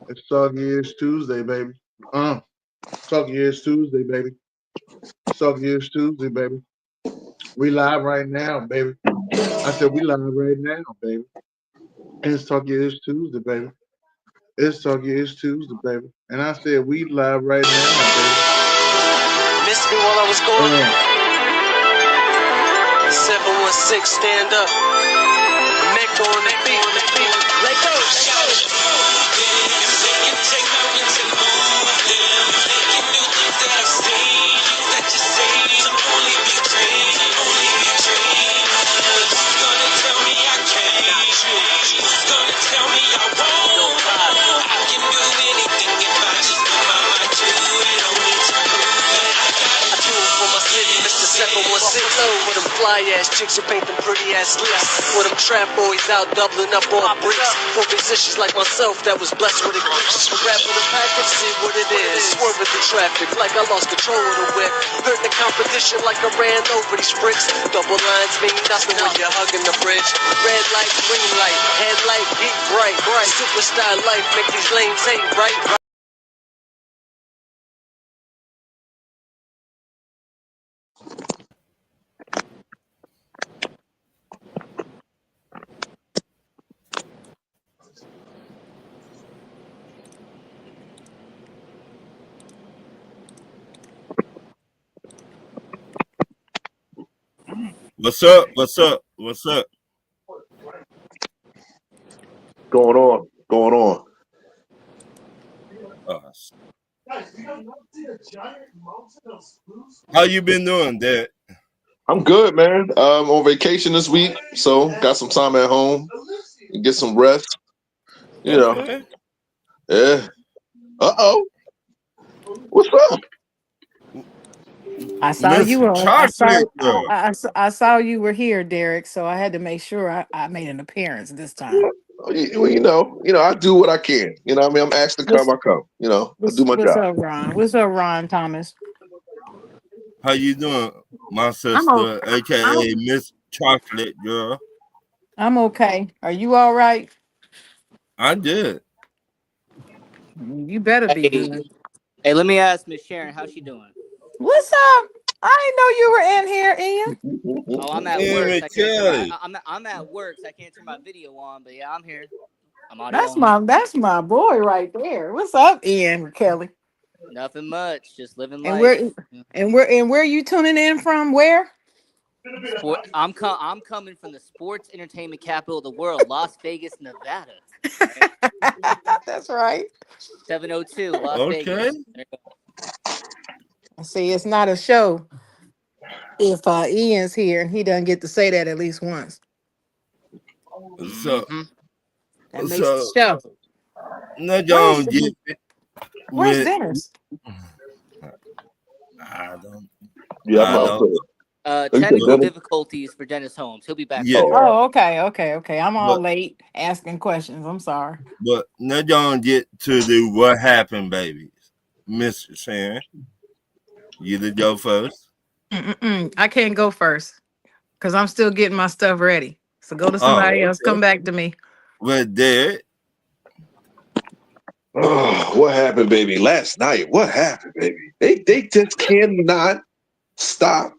It's Soggy Ears Tuesday, baby. Soggy Ears Tuesday, baby. Soggy Ears Tuesday, baby. We live right now, baby. I said we live right now, baby. It's Soggy Ears Tuesday, baby. It's Soggy Ears Tuesday, baby. And I said we live right now, baby. Missed me while I was gone. Uh, 716, stand up. Neck on the beat. Let go. With them fly ass chicks who paint them pretty ass lips. With them trap boys out doubling up on bricks. For musicians like myself that was blessed with a glitch. Rap with a package, see what it is. Swerving through traffic like I lost control of the whip. Hurt the competition like I ran over these bricks. Double lines mean nothing when you're hugging the bridge. Red light, green light, headlight, beat bright. Superstar life make these lanes hate right. What's up? What's up? What's up? Going on. How you been doing, Dad? I'm good, man. On vacation this week, so got some time at home and get some rest. You know. Yeah. What's up? I saw Miss you were. Chocolate Girl. I saw you were here, Derek. So I had to make sure I made an appearance this time. Well, you know, I do what I can. You know what I mean? I'm asked to come, I come. You know, I do my What's job. up, Ron? What's up, Ron Thomas? How you doing, my I'm sister, aka Miss Chocolate Girl? I'm okay. Are you all right? I did. You better be good. Hey, let me ask Miss Sharon, how's she doing? What's up? I didn't know you were in here, Ian. Oh, I'm at Yeah, work. me So I can't turn too. I'm at work, so I can't turn my video on. But yeah, I'm here. I'm audio That's only. my boy right there. What's up, Ian Kelly? Nothing much, just living And life. where you tuning in from? Where? I'm coming from the sports entertainment capital of the world, Las Vegas, Nevada. Right? That's right. 702, Las Okay. Vegas. There you go. See, it's not a show if Ian's here and he doesn't get to say that at least once. So, That makes so the show. no, y'all get Where's with. Dennis? I don't. Yeah, I don't. Technical difficulties for Dennis Holmes. He'll be back. Yeah. Oh, okay. I'm all But- late asking questions. I'm sorry. But now y'all get to the what happened, babies. Miss Sharon, you to go first. I can't go first because I'm still getting my stuff ready. So go to somebody else. Come back to me. Well, Derek. Oh, what happened, baby? Last night. What happened, baby? They just cannot stop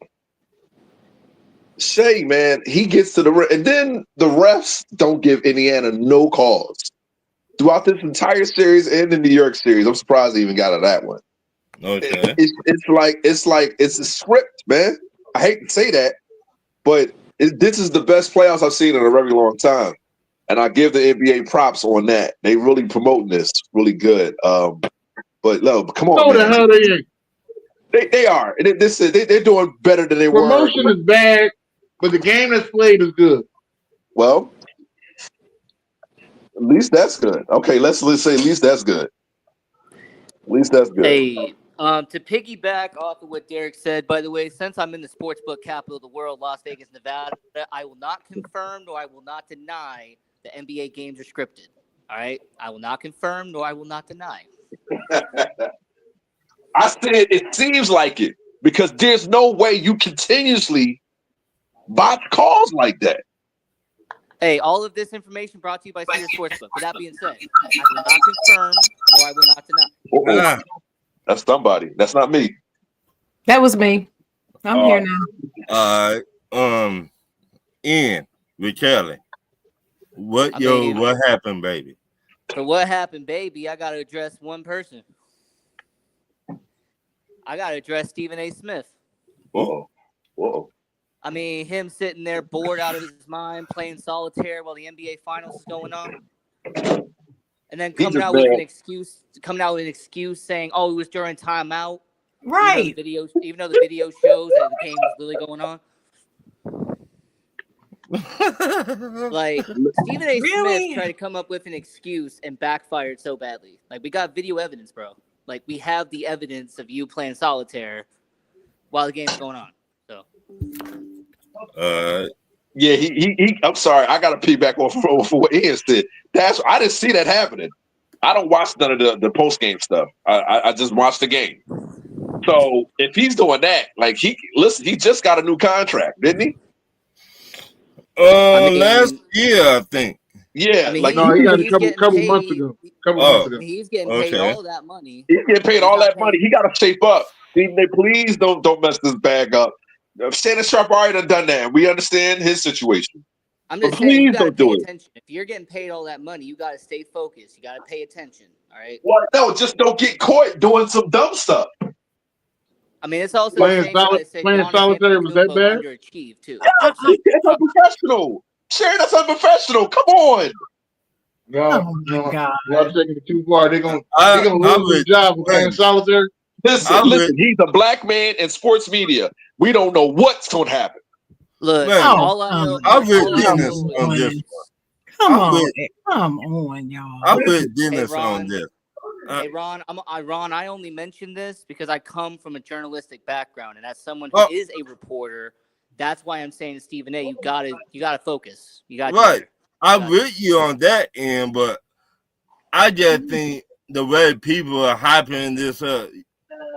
Shay, man. He gets to the and then the refs don't give Indiana no calls throughout this entire series and the New York series. I'm surprised they even got to that one. Okay. It's like it's a script, man. I hate to say that, but this is the best playoffs I've seen in a very long time, and I give the NBA props on that. They really promoting this really good. But no, come on, the man. hell They are. They're doing better than they were. Promotion is bad, but the game that's played is good. Well, at least that's good. Okay, let's say at least that's good. At least that's good. Hey, to piggyback off of what Derek said, by the way, since I'm in the sportsbook capital of the world, Las Vegas, Nevada, I will not confirm nor I will not deny the NBA games are scripted. All right? I will not confirm nor I will not deny. I said it seems like it because there's no way you continuously botch calls like that. Hey, all of this information brought to you by Cedar Sportsbook. With that being said, I will not confirm or I will not deny. Uh-oh. Ah, That's somebody. That's not me. That was me. I'm here now. Ian with Kelly. What happened, baby? For what happened, baby, I got to address one person. I got to address Stephen A. Smith. Whoa. I mean, him sitting there bored out of his mind, playing solitaire while the NBA Finals is going on, and then coming out with an excuse saying, "Oh, it was during timeout." Right. Even though the video shows that the game was literally going on. Like Stephen A. Smith tried to come up with an excuse and backfired so badly. Like we got video evidence, bro. Like we have the evidence of you playing solitaire while the game's going on. So, yeah, he. I'm sorry, I got to piggyback off for what Ian said. I didn't see that happening. I don't watch none of the post game stuff. I just watch the game. So if he's doing that, like he just got a new contract, didn't he? Last year, I think. Yeah, he got a couple months ago. He's getting paid all that money. He's getting paid all that money. He got to shape up. Please don't mess this bag up. Shannon Sharp already done that. We understand his situation. I'm just saying, you gotta pay attention. If you're getting paid all that money, you got to stay focused. You got to pay attention. All right. Well, no, just don't get caught doing some dumb stuff. I mean, it's also playing solitaire was that bad? Underachieved too. That's unprofessional. Sharon, that's unprofessional. Come on. No, y'all taking it too far. They're gonna lose their job for playing solitaire. Listen, he's a black man in sports media. We don't know what's going to happen. Look, all I know, Come on, y'all. I'll put Dennis on this. Hey Ron, I only mention this because I come from a journalistic background, and as someone who is a reporter, that's why I'm saying to Stephen A. You gotta focus. You got right. I'm with you on that end, but I just think the way people are hyping this up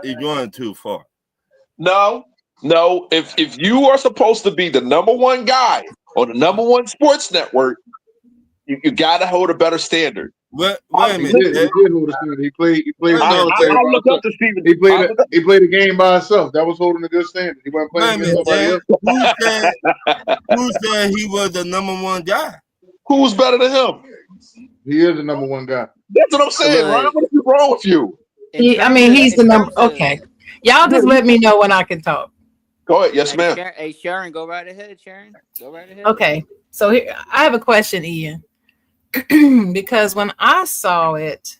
is going too far. No. If you are supposed to be the number one guy on the number one sports network, you got to hold a better standard. Wait a minute. He did hold a standard. He played solitaire. I'll look up to Stephen. He played the game by himself. That was holding a good standard. He wasn't playing against somebody else. Who said he was the number one guy? Who's better than him? He is the number one guy. That's what I'm saying, Ron. What is wrong with you? He's the number. Okay, y'all just let me know when I can talk. Go ahead. Yes, ma'am. Sharon, go right ahead. Sharon, go right ahead. Okay, so here I have a question, Ian. Because when I saw it,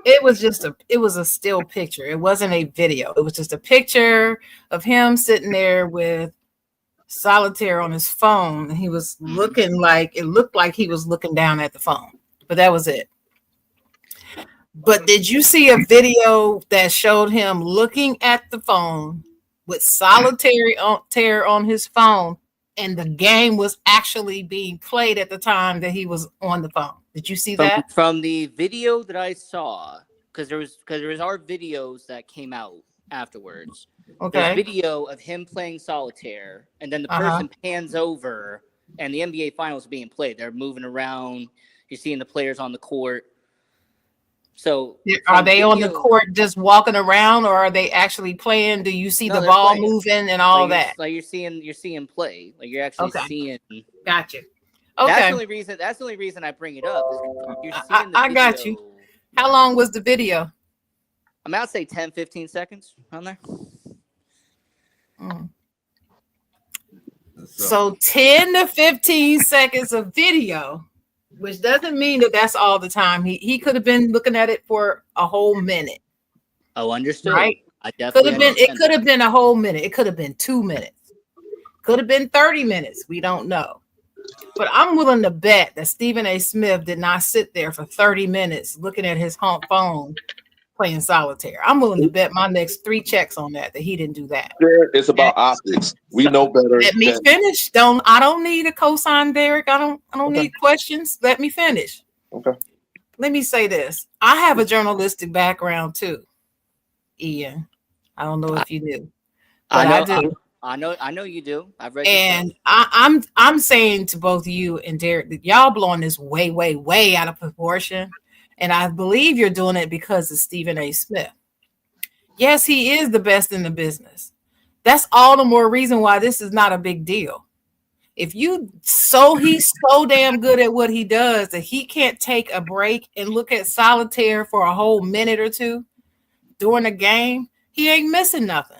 it was a still picture. It wasn't a video. It was just a picture of him sitting there with solitaire on his phone. And he was looked like he was looking down at the phone, but that was it. But did you see a video that showed him looking at the phone with solitaire on his phone, and the game was actually being played at the time that he was on the phone? Did you see that? From the video that I saw, because there was our videos that came out afterwards. Okay. There's video of him playing solitaire, and then the person pans over, and the NBA Finals are being played. They're moving around. You're seeing the players on the court. So are they on the court just walking around, or are they actually playing? Do you see the ball playing, moving and all that? Like you're seeing play. Like you're actually seeing. Gotcha. Okay. That's the only reason I bring it up. You're seeing the I got you. How long was the video? I'm about to say 10, 15 seconds on there. So 10 to 15 seconds of video, which doesn't mean that that's all the time. He could have been looking at it for a whole minute. Oh, understood. Right? I definitely it could have been a whole minute. It could have been 2 minutes. Could have been 30 minutes. We don't know. But I'm willing to bet that Stephen A. Smith did not sit there for 30 minutes looking at his phone playing solitaire. I'm willing to bet my next 3 checks on that he didn't do that. It's about optics. We know better. Let me finish. I don't need a cosign, Derek. I don't need questions. Let me finish. Okay. Let me say this. I have a journalistic background too, Ian. I don't know if you knew. But I do. I know you do. I've read. And I'm saying to both you and Derek that y'all blowing this way, way, way out of proportion. And I believe you're doing it because of Stephen A. Smith. Yes, he is the best in the business. That's all the more reason why this is not a big deal. If he's so damn good at what he does that he can't take a break and look at solitaire for a whole minute or two during a game, he ain't missing nothing.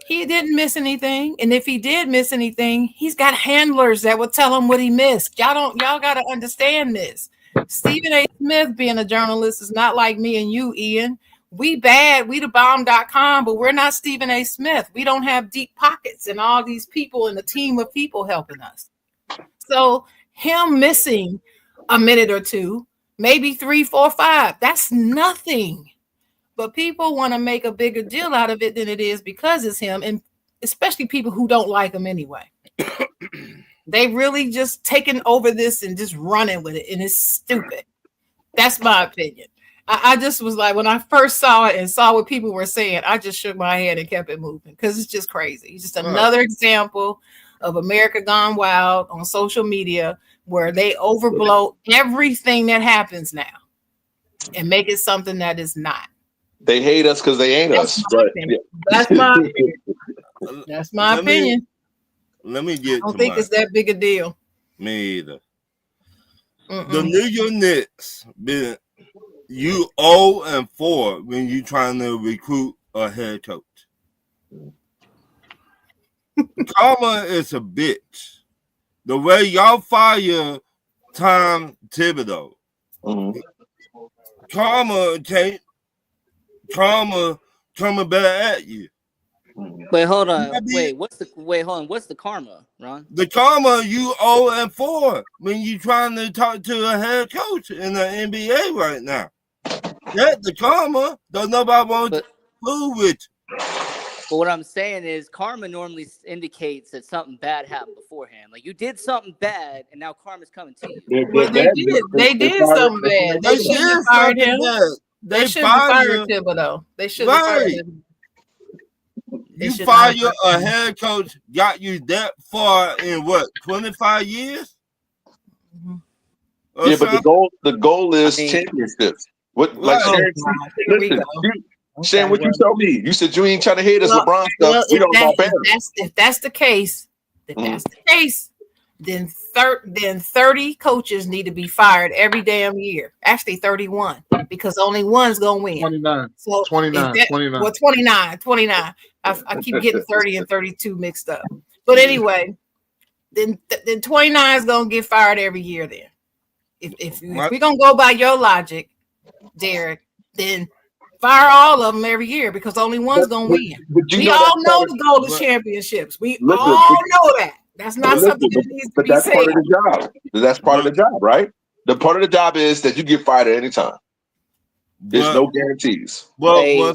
He didn't miss anything. And if he did miss anything, he's got handlers that will tell him what he missed. Y'all got to understand this. Stephen A. Smith being a journalist is not like me and you, Ian. We the bomb.com, but we're not Stephen A. Smith. We don't have deep pockets and all these people and a team of people helping us. So him missing a minute or two, maybe 3, 4, 5, that's nothing. But people want to make a bigger deal out of it than it is because it's him, and especially people who don't like him anyway. They really just taking over this and just running with it, and it's stupid. That's my opinion. I just was like, when I first saw it and saw what people were saying, I just shook my head and kept it moving because it's just crazy. It's just another example of America gone wild on social media where they overblow everything that happens now and make it something that is not. They hate us because they ain't us. That's my opinion. That's my opinion. Let me get. I don't think it's that big a deal. Me either. The New York Knicks been 0-4 when you trying to recruit a head coach. Karma is a bitch. The way y'all fire Tom Thibodeau, Karma coming back at you. Wait, hold on. What's the karma, Ron? The karma, you 0-4 when you trying to talk to a head coach in the NBA right now. That's the karma. Don't nobody want to fool with you. But what I'm saying is karma normally indicates that something bad happened beforehand. Like you did something bad and now karma's coming to you. Well, they did something bad. They shouldn't have fired him. They shouldn't have fired Thibodeau. They shouldn't have fired him. You fire a head coach, got you that far in what, 25 years? Yeah, but the goal is championships. What like Shan, what you tell me? You said you ain't trying to hate us LeBron stuff. We don't know if that's the case, then 30 coaches need to be fired every damn year. Actually 31, because only one's gonna win. 29. So 29. Well, 29. I keep getting 30 and 32 mixed up. But anyway, then 29 is gonna get fired every year. Then, if we're gonna go by your logic, Derek, then fire all of them every year because only one's gonna win. We all know the goal of championships. We all know that. That's not something that needs to be said. But that's part of the job. That's part of the job, right? The part of the job is that you get fired at any time. There's no guarantees. Well,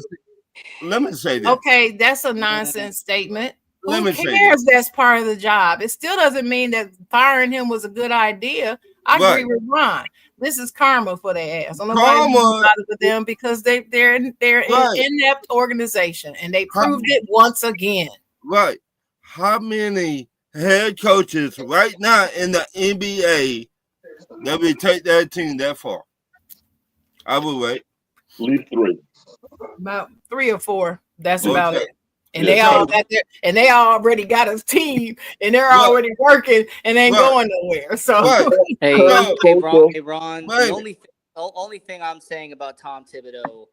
let me say this. Okay, that's a nonsense statement. Who cares? That's part of the job. It still doesn't mean that firing him was a good idea. I agree with Ron. This is karma for their ass. I'm not with them because they're an inept organization and they proved it once again. Right. How many head coaches right now in the NBA that would take that team that far? I would wait. At least 3. About 3 or 4. That's about it. And they already got a team and they're already working and ain't going nowhere. So hey Ron, the only thing I'm saying about Tom Thibodeau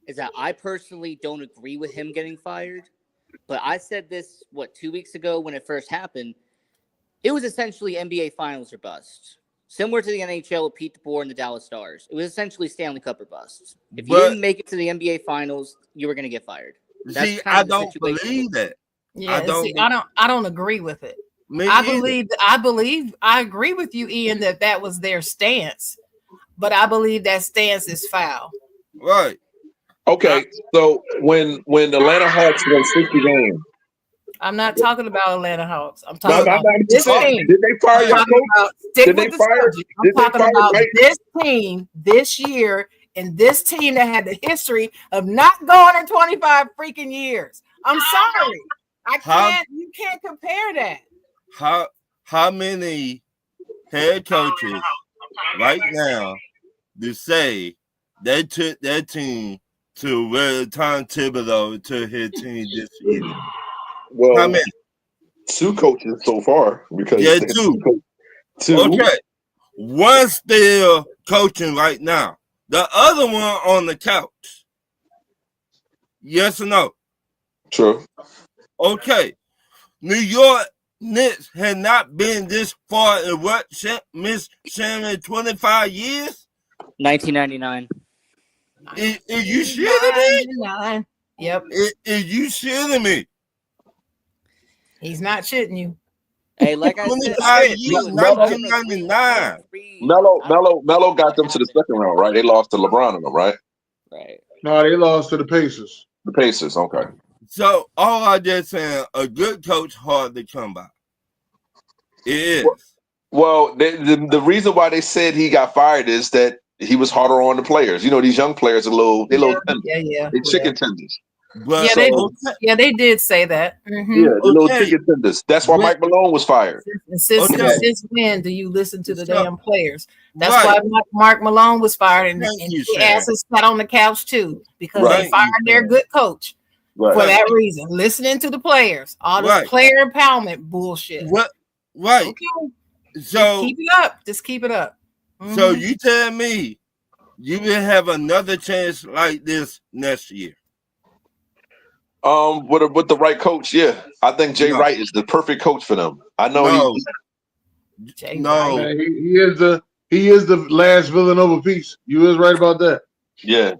is that I personally don't agree with him getting fired. But I said this 2 weeks ago when it first happened. It was essentially NBA Finals or bust. Similar to the NHL with Pete DeBoer and the Dallas Stars. It was essentially Stanley Cup or bust. If you didn't make it to the NBA Finals, you were going to get fired. See, I don't believe that. Yeah, I don't agree with it. I agree with you, Ian, that was their stance, but I believe that stance is foul. Right. Okay, so when Atlanta Hawks won 60 games. I'm not talking about Atlanta Hawks. I'm talking about this team. Did they fire your coach? Stick with the subject. I'm talking about this team this year. And this team that had the history of not going in 25 freaking years. I'm sorry. You can't compare that. How many head coaches right now to say they took that team to where Tom Thibodeau took his team this year. How Well, many? 2 coaches so far because Yeah, they have 2. 2. Okay. One still coaching right now. The other one on the couch. Yes or no? True. Okay. New York Knicks had not been this far in what, Miss Shannon, 25 years? 1999. Is you shitting me? 99. Yep. Is you shitting me? He's not shitting you. Hey, like I said, 25 years, 1999. Melo got them to the second round, right? They lost to LeBron and them, right? Right. No, they lost to the Pacers. The Pacers, okay. So all I just saying, a good coach hard to come by. It is. Well, the reason why they said he got fired is that he was harder on the players. You know, these young players are little tender. Yeah. They chicken tenders. But they did say that. Mm-hmm. Yeah, the little chicken tenders. That's why Mike Malone was fired. Since when do you listen to the damn players? That's why Mark Malone was fired, and his ass is sat on the couch too, because they fired their good coach for that reason. Listening to the players, all this player empowerment bullshit. Right. Okay. So just keep it up. Mm-hmm. So you tell me you will have another chance like this next year? With the right coach, yeah. I think Jay Wright is the perfect coach for them. I know he is the last Villanova piece. You was right about that. Yeah.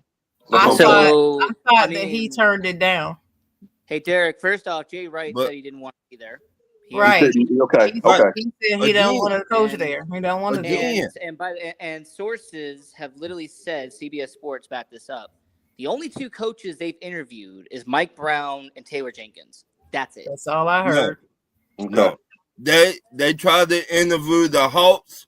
I thought that he turned it down. Hey Derek, first off, Jay Wright said he didn't want to be there. Right. He said he don't want to coach there. He don't want to do it. And sources have literally said, CBS Sports backed this up, the only 2 coaches they've interviewed is Mike Brown and Taylor Jenkins. That's it. That's all I heard. No. They tried to interview the Hawks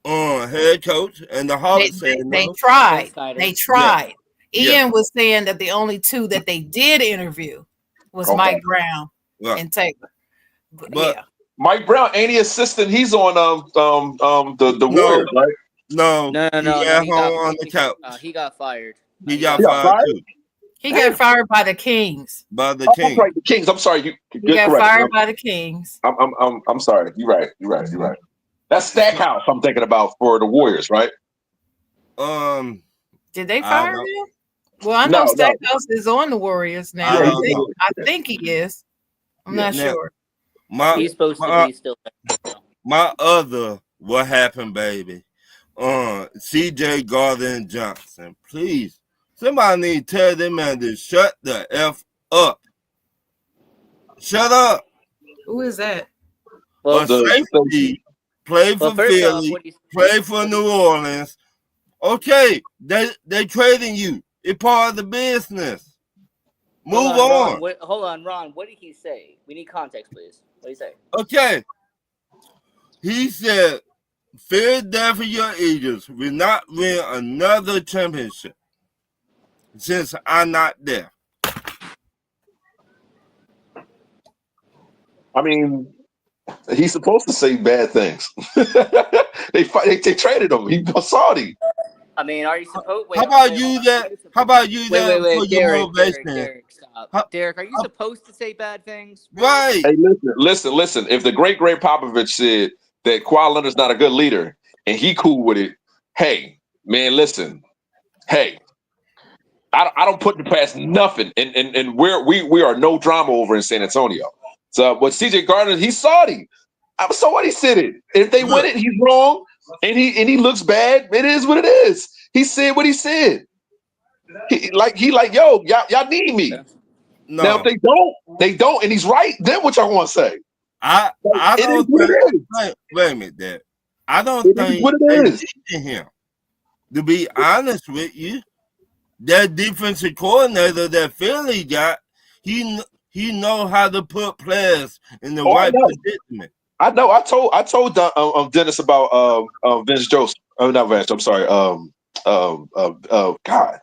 head coach, and the Hawks said they tried. They tried. Yeah. Ian was saying that the only 2 that they did interview was Mike Brown and Taylor. But Mike Brown ain't he assistant? He's on the Warriors, right? No. He on the couch. He got fired. He got fired too. He got fired by the Kings. By the Kings. Right, the Kings. I'm sorry. He got fired by the Kings. I'm sorry. You're right. That's Stackhouse I'm thinking about for the Warriors, right? Did they fire him? Well, I know Stackhouse is on the Warriors now. I think he is. I'm not sure. He's supposed to be still there. My other what happened, baby. CJ Gardner Johnson. Please. Somebody need to tell them man to shut the F up. Shut up. Who is that? Well, safety, play for Philly, play for New Orleans. Okay, they trading you. It's part of the business. Move on. Hold on, Ron. What did he say? We need context, please. What did he say? Okay. He said Philadelphia Eagles will not win another championship since I'm not there. I mean, he's supposed to say bad things. They traded him. He was Saudi. I mean, are you supposed? How about you that? Wait, Derek, stop. Derek, are you supposed to say bad things? Right. Hey, listen. If the great Popovich said that Kawhi Leonard's not a good leader and he cool with it, hey, man, listen. Hey, I don't put the past nothing, and we are no drama over in San Antonio. So, but CJ Gardner, he's Saudi. So what? He said it. If they win it, he's wrong, and he looks bad. It is what it is. He said what he said. He like, yo, y'all need me. No. Now if they don't, and he's right. Then what y'all want to say? I don't think. Wait a minute, Dad. I don't think what it is. Him. To be honest with you, that defensive coordinator that Philly got, he know how to put players in the right predicament. I know. I told Dennis about Vince Joseph. Not Vince. I'm sorry. God.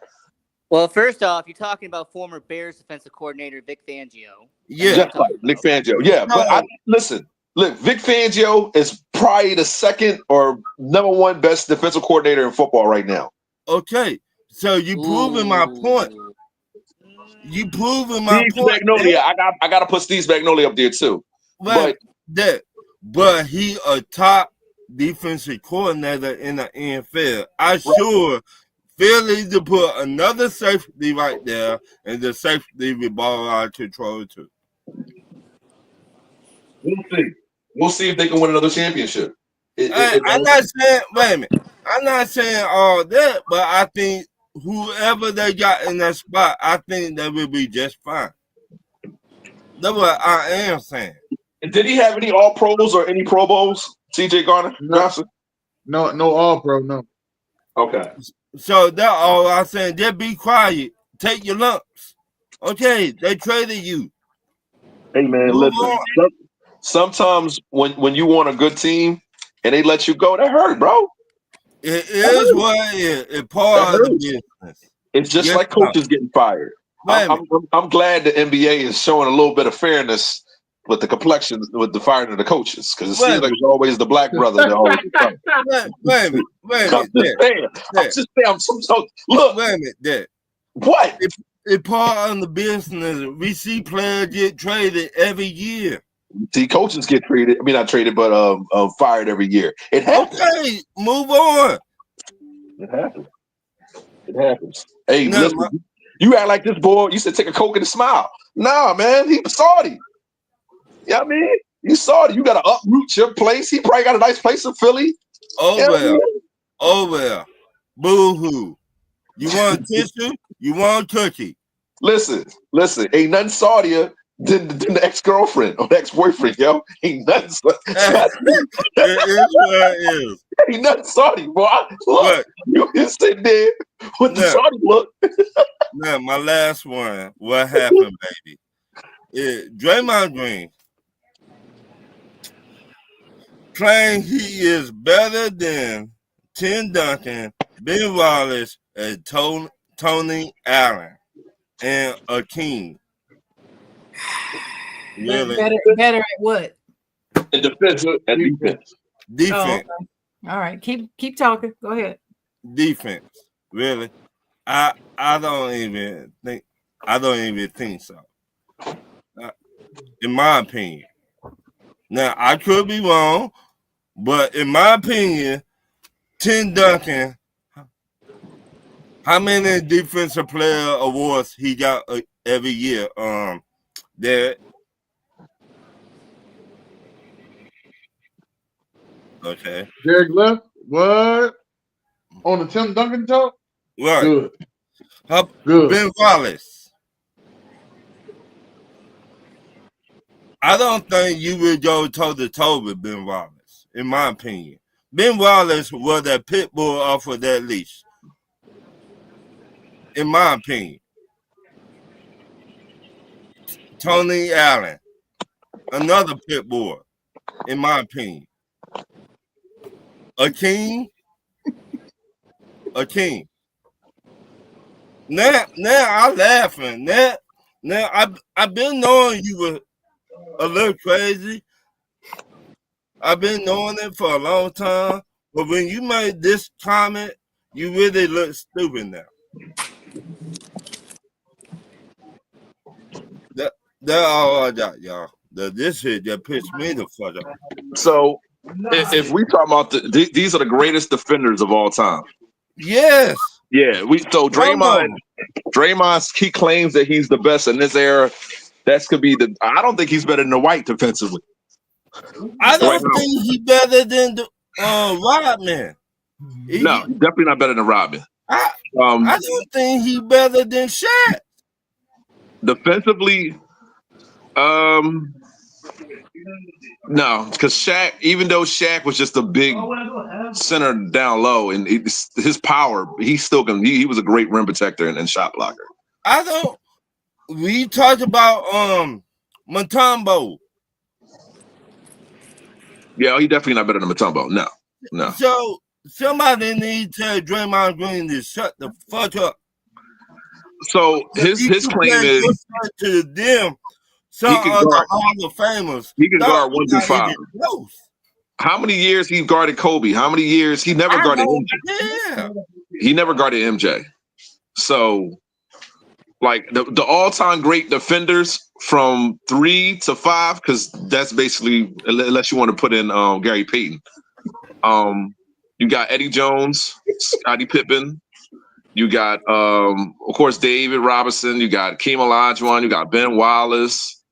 Well, first off, you're talking about former Bears defensive coordinator Vic Fangio. Yeah, just like Vic Fangio. Yeah, but listen. Look, Vic Fangio is probably the second or number one best defensive coordinator in football right now. Okay, So you proving my point. Ooh. You proving my Steve point. Spagnuolo. I got to put Steve Spagnuolo up there too. But he a top defensive coordinator in the NFL. I sure feel need to put another safety right there, and the safety with ball out of control too. We'll see. We'll see if they can win another championship. I'm not saying. Wait a minute. I'm not saying all that, but I think whoever they got in that spot, I think they will be just fine. That's what I am saying. Did he have any All Pros or any Pro Bowls? CJ Garner, Johnson? No, All Pro, no. Okay. So that's all I'm saying. Just be quiet. Take your lumps. Okay, they traded you. Hey man, Move listen. on. Sometimes when you want a good team and they let you go, that hurt, bro. It is what it is. It's part of the business. It's just like coaches getting fired. I'm glad the NBA is showing a little bit of fairness with the complexion with the firing of the coaches, because it seems like it's always the black brother that always Wait a minute. Look, wait a minute, Dad. What? It's part of the business. We see players get traded every year. See, coaches get traded. I mean, not traded, but fired every year. It happens. Okay, move on. It happens. It happens. Hey, listen, you act like this boy. You said take a Coke and a smile. Nah, man, he was Saudi. You know what I mean? You Saudi. You got to uproot your place. He probably got a nice place in Philly. Oh well. Boo-hoo. You want a tissue? You want a cookie? Listen. Ain't nothing Saudier than the ex-girlfriend or ex-boyfriend, yo. Ain't nothing. It is what it is. Ain't nothing Saudi, boy. Look, you just sitting there with the Saudi look. Now, my last one. What happened, baby? Draymond Green claimed he is better than Tim Duncan, Ben Wallace, and Tony Allen, and Akeem. Really? Better at what? In defense and defense. Defense. Oh, okay. All right. Keep talking. Go ahead. Defense. Really? I don't even think so. In my opinion. Now I could be wrong, but in my opinion, Tim Duncan, how many defensive player awards he got every year? There. Okay. Derek left. What? On the Tim Duncan talk? Right. Good. Good. Ben Wallace. I don't think you would go toe-to-toe with Ben Wallace, in my opinion. Ben Wallace was that pit bull off of that leash, in my opinion. Tony Allen, another pit bull, in my opinion. Akeem. Now I'm laughing. Now I've been knowing you were a little crazy. I've been knowing it for a long time. But when you made this comment, you really look stupid now. That's all I got, y'all. This shit just pissed me the fuck up. So if we talk about these are the greatest defenders of all time. Yes. Yeah. So Draymond, he claims that he's the best in this era. That could be I don't think he's better than the White defensively. I don't think he's better than the Rodman. No, definitely not better than Rodman. I don't think he's better than Shaq. Defensively, no, because Shaq, even though Shaq was just a big center down low and his power, he still can. He was a great rim protector and shot blocker. We talked about Mutombo. Yeah, he definitely not better than Mutombo. No. So somebody needs to tell Draymond Green to shut the fuck up. So his claim is to them. Some of the Hall of Famers. He can guard 1 through 5. How many years he guarded Kobe? How many years he never guarded MJ? Yeah. He never guarded MJ. So, like the all-time great defenders from 3 to 5, because that's basically, unless you want to put in Gary Payton. You got Eddie Jones, Scottie Pippen. You got, of course, David Robinson. You got Keem Olajuwon. You got Ben Wallace.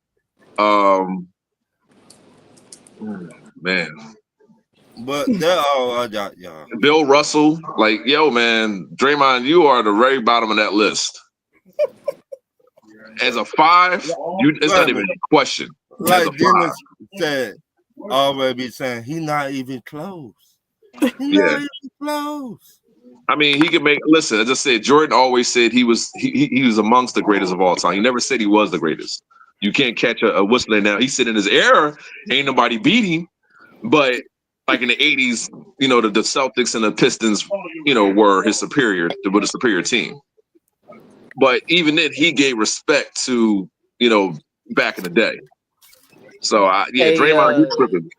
Man. But they're all I got, y'all. Bill Russell. Like, yo, man, Draymond, you are the very bottom of that list. As a 5, it's not even a question. Like Dennis said, already saying, he's not even close. He's not even close. I mean, he could make. Listen, as I said, Jordan always said he was amongst the greatest of all time. He never said he was the greatest. You can't catch a whistler now. He said in his era, ain't nobody beat him. But like in the 80s, the Celtics and the Pistons, were his superior team. But even then, he gave respect to back in the day. So Draymond, he's tripping.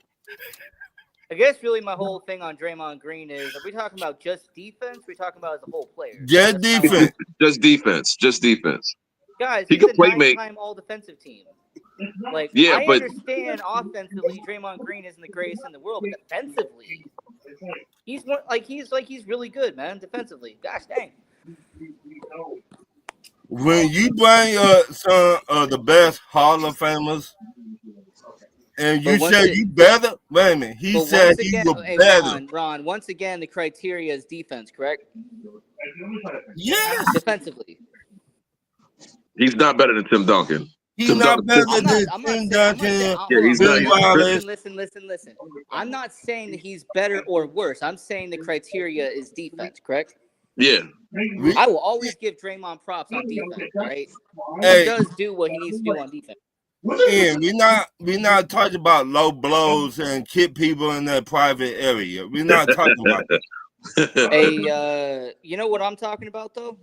I guess really my whole thing on Draymond Green is, are we talking about just defense? Or are we talking about as a whole player? Just defense. Just defense. Guys, he he's could a play 9-time all-defensive team. Like, I understand offensively, Draymond Green isn't the greatest in the world, but defensively, he's really good, man. Defensively, gosh dang. When you bring some of the best Hall of Famers, and you said you better, wait a minute. He said he was better. Ron, once again, the criteria is defense, correct? Yes. Defensively. He's not better than Tim Duncan. He's not better than Tim Duncan. Listen. I'm not saying that he's better or worse. I'm saying the criteria is defense, correct? Yeah. I will always give Draymond props on defense, right? He does do what he needs to do on defense. Ian, we're not talking about low blows and kick people in their private area. We're not talking about that. Hey, you know what I'm talking about though?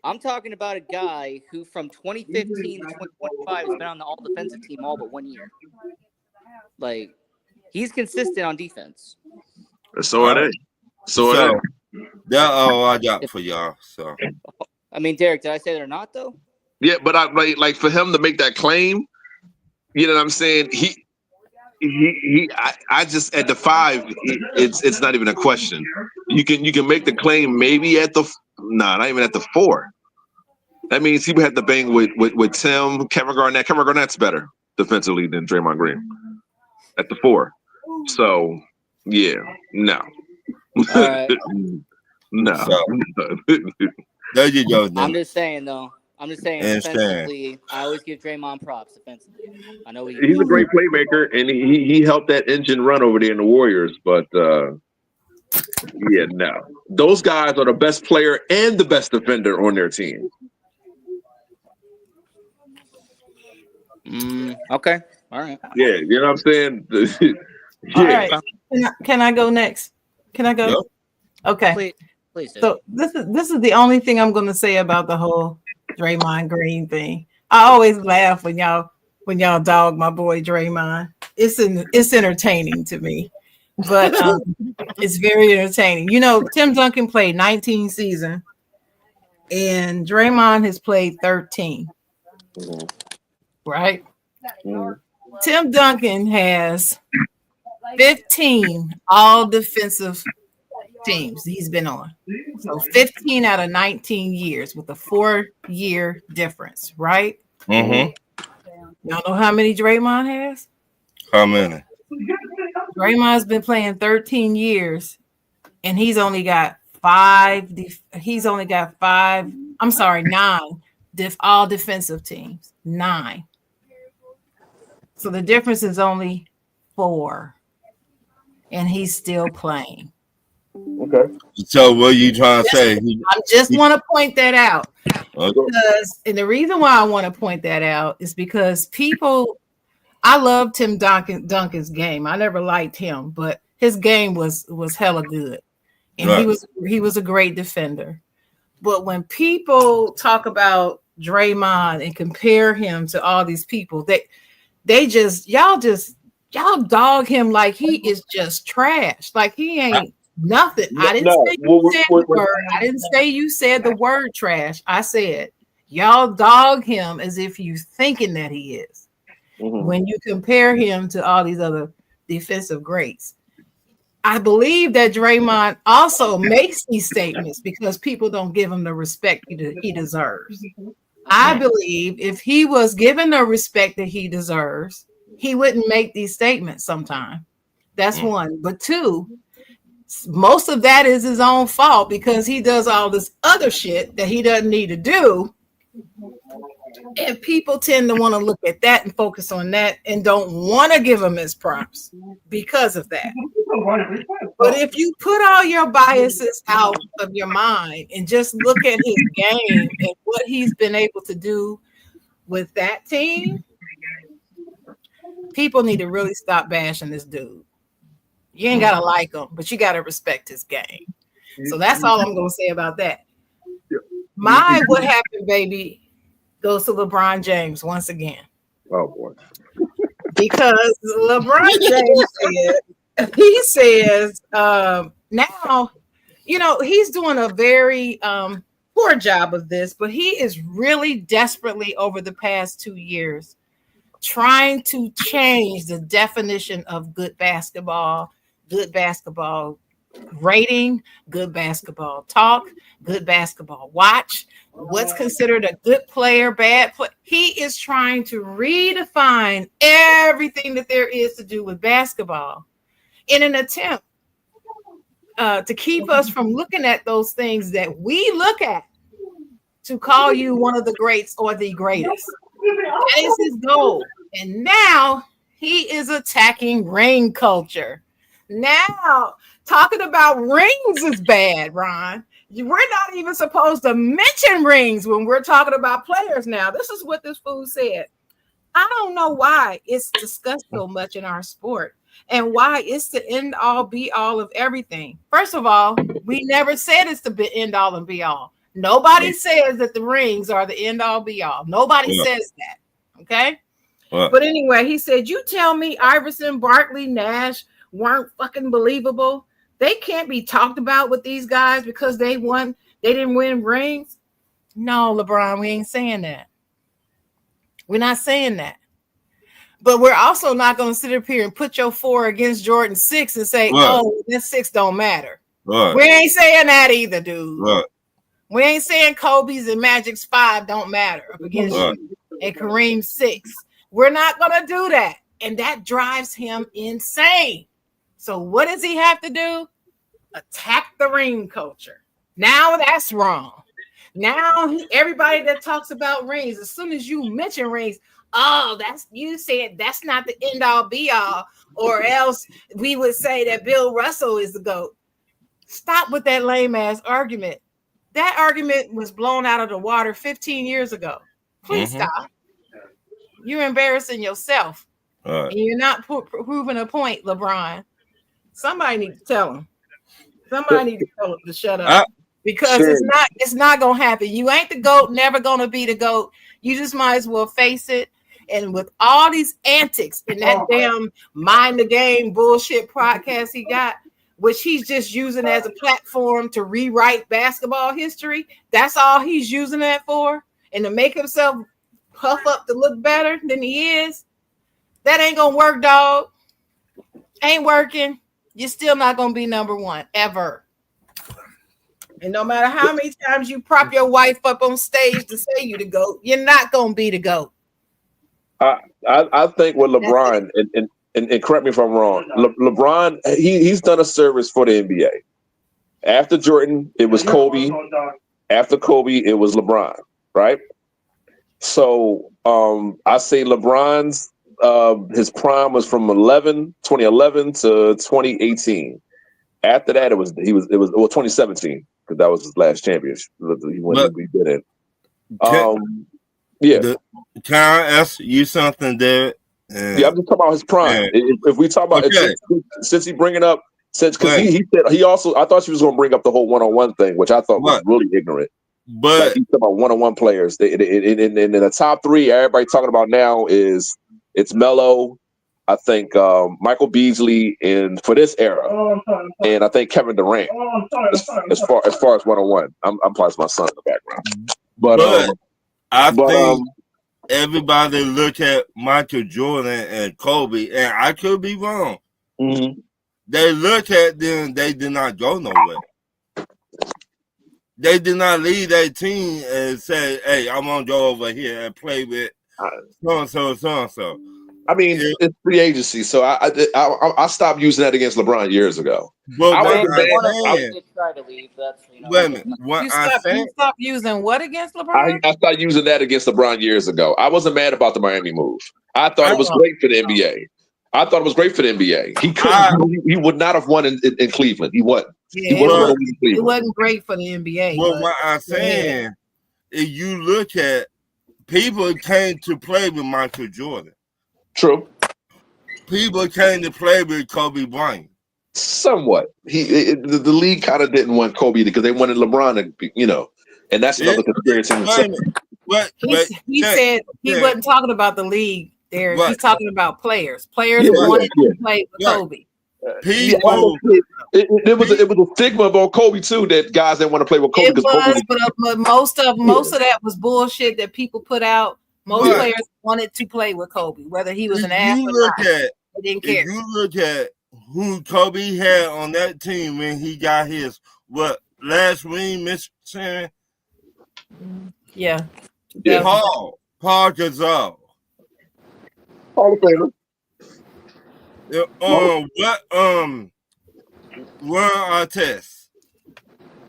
I'm talking about a guy who from 2015 to 2025 has been on the all defensive team all but 1 year. Like, he's consistent on defense. So are they. That's all I got for y'all. So I mean, Derek, did I say they're not though? Yeah, but I like for him to make that claim, you know what I'm saying? I just at the 5, it's not even a question. You can make the claim maybe at the not even at the 4. That means he would have to bang with Tim, Kevin Garnett. Kevin Garnett's better defensively than Draymond Green at the 4. So yeah, no. No. So, there you go. Then. I'm just saying defensively, I always give Draymond props defensively. I know he's a great playmaker, and he helped that engine run over there in the Warriors. But no, those guys are the best player and the best defender on their team. Okay, all right. Yeah, you know what I'm saying. All right, can I go next? Can I go? Yep. Okay. Please do. So this is the only thing I'm going to say about the whole Draymond Green thing. I always laugh when y'all dog my boy Draymond. It's entertaining to me, but it's very entertaining. Tim Duncan played 19 seasons, and Draymond has played 13. Right? Tim Duncan has 15 all defensive teams he's been on. So 15 out of 19 years with a 4-year difference, right? Mm-hmm. Y'all know how many Draymond has? How many? Draymond's been playing 13 years, and he's only got 9 all defensive teams. 9. So the difference is only 4. And he's still playing. Okay. So what are you trying to say? I just want to point that out. And the reason why I want to point that out is because I love Tim Duncan's game. I never liked him, but his game was hella good. And right. he was a great defender. But when people talk about Draymond and compare him to all these people, y'all dog him like he is just trash. Like he ain't Nothing. I didn't No, say you said the word. I didn't say you said the word trash. I said y'all dog him as if you thinking that he is. When you compare him to all these other defensive greats. I believe that Draymond also makes these statements because people don't give him the respect he deserves. I believe if he was given the respect that he deserves, he wouldn't make these statements sometime. That's one. But two, most of that is his own fault because he does all this other shit that he doesn't need to do. And people tend to want to look at that and focus on that and don't want to give him his props because of that. But if you put all your biases out of your mind and just look at his game and what he's been able to do with that team, people need to really stop bashing this dude. You ain't got to like him, but you got to respect his game. So that's all I'm going to say about that. My what happened, baby, goes to LeBron James once again. Oh, boy. Because LeBron James he says now, you know, he's doing a very poor job of this, but he is really desperately over the past 2 years trying to change the definition of good basketball rating, good basketball talk, good basketball watch, what's considered a good player, bad play. He is trying to redefine everything that there is to do with basketball in an attempt to keep us from looking at those things that we look at to call you one of the greats or the greatest. That is his goal. And now he is attacking ring culture. Now, talking about rings is bad, Ron. We're not even supposed to mention rings when we're talking about players now. This is what this fool said. I don't know why it's discussed so much in our sport and why it's the end all be all of everything. First of all, we never said it's the end all and be all. Nobody says that the rings are the end all be all. Nobody says that. Okay. But anyway, he said, you tell me Iverson, Barkley, Nash weren't fucking believable. They can't be talked about with these guys because they didn't win rings. No, LeBron, we ain't saying that. We're not saying that. But we're also not going to sit up here and put your 4 against Jordan's 6 and say, oh, that 6 don't matter. We ain't saying that either, dude. We ain't saying Kobe's and Magic's 5 don't matter up against you and Kareem's 6. We're not going to do that. And that drives him insane. So what does he have to do? Attack the ring culture. Now that's wrong. Now everybody that talks about rings, as soon as you mention rings, oh, you said that's not the end all be all, or else we would say that Bill Russell is the GOAT. Stop with that lame ass argument. That argument was blown out of the water 15 years ago. Please stop. You're embarrassing yourself. And you're not proving a point, LeBron. Somebody need to tell him. Somebody need to tell him to shut up. Because it's not gonna happen. You ain't the GOAT, never gonna be the GOAT. You just might as well face it. And with all these antics in that damn mind the game bullshit podcast he got, which he's just using as a platform to rewrite basketball history, that's all he's using that for, and to make himself puff up to look better than he is. That ain't gonna work, dog. Ain't working. You're still not gonna be number one ever. And no matter how many times you prop your wife up on stage to say you the GOAT, you're not gonna be the GOAT. I think with LeBron, and correct me if I'm wrong, LeBron, he's done a service for the NBA. After Jordan, it was Kobe. After Kobe, it was LeBron, right? So I say LeBron's his prime was from 2011 to 2018. After that, it was 2017 because that was his last championship. He did it. Can I ask you something, Derek? Yeah, I'm just talking about his prime. If we talk about since he bringing up because he said he also, I thought she was going to bring up the whole one-on-one thing, which I thought was really ignorant. But like he's talking about one-on-one players. In the top 3, everybody talking about now it's Melo, I think Michael Beasley for this era, and I think Kevin Durant. As far as 101, I'm plus my son in the background. But I think everybody look at Michael Jordan and Kobe, and I could be wrong. Mm-hmm. They look at them, they did not go nowhere. They did not leave their team and say, hey, I'm going to go over here and play with so-and-so. I mean, it's free agency, so I stopped using that against LeBron years ago. But I wait did try to leave. That's, a minute. You stopped using what against LeBron? I started using that against LeBron years ago. I wasn't mad about the Miami move. I thought it was great for the NBA. I thought it was great for the NBA. He would not have won in Cleveland. He wasn't. Yeah, it wasn't great for the NBA. Well, what I'm saying is, you look at people came to play with Michael Jordan. True. People came to play with Kobe Bryant. Somewhat. The league kind of didn't want Kobe because they wanted LeBron to, and that's another conspiracy. He said he wasn't talking about the league there. He's talking about players. Players wanted to play with Kobe. It was a stigma about Kobe too, that guys didn't want to play with Kobe. But most of that was bullshit that people put out. Most players wanted to play with Kobe, whether he was an ass or not. They didn't care. If you look at who Kobe had on that team when he got his last ring, Mr. Shannon? Yeah. Paul Gasol. Hall of Famer. Ron Artest.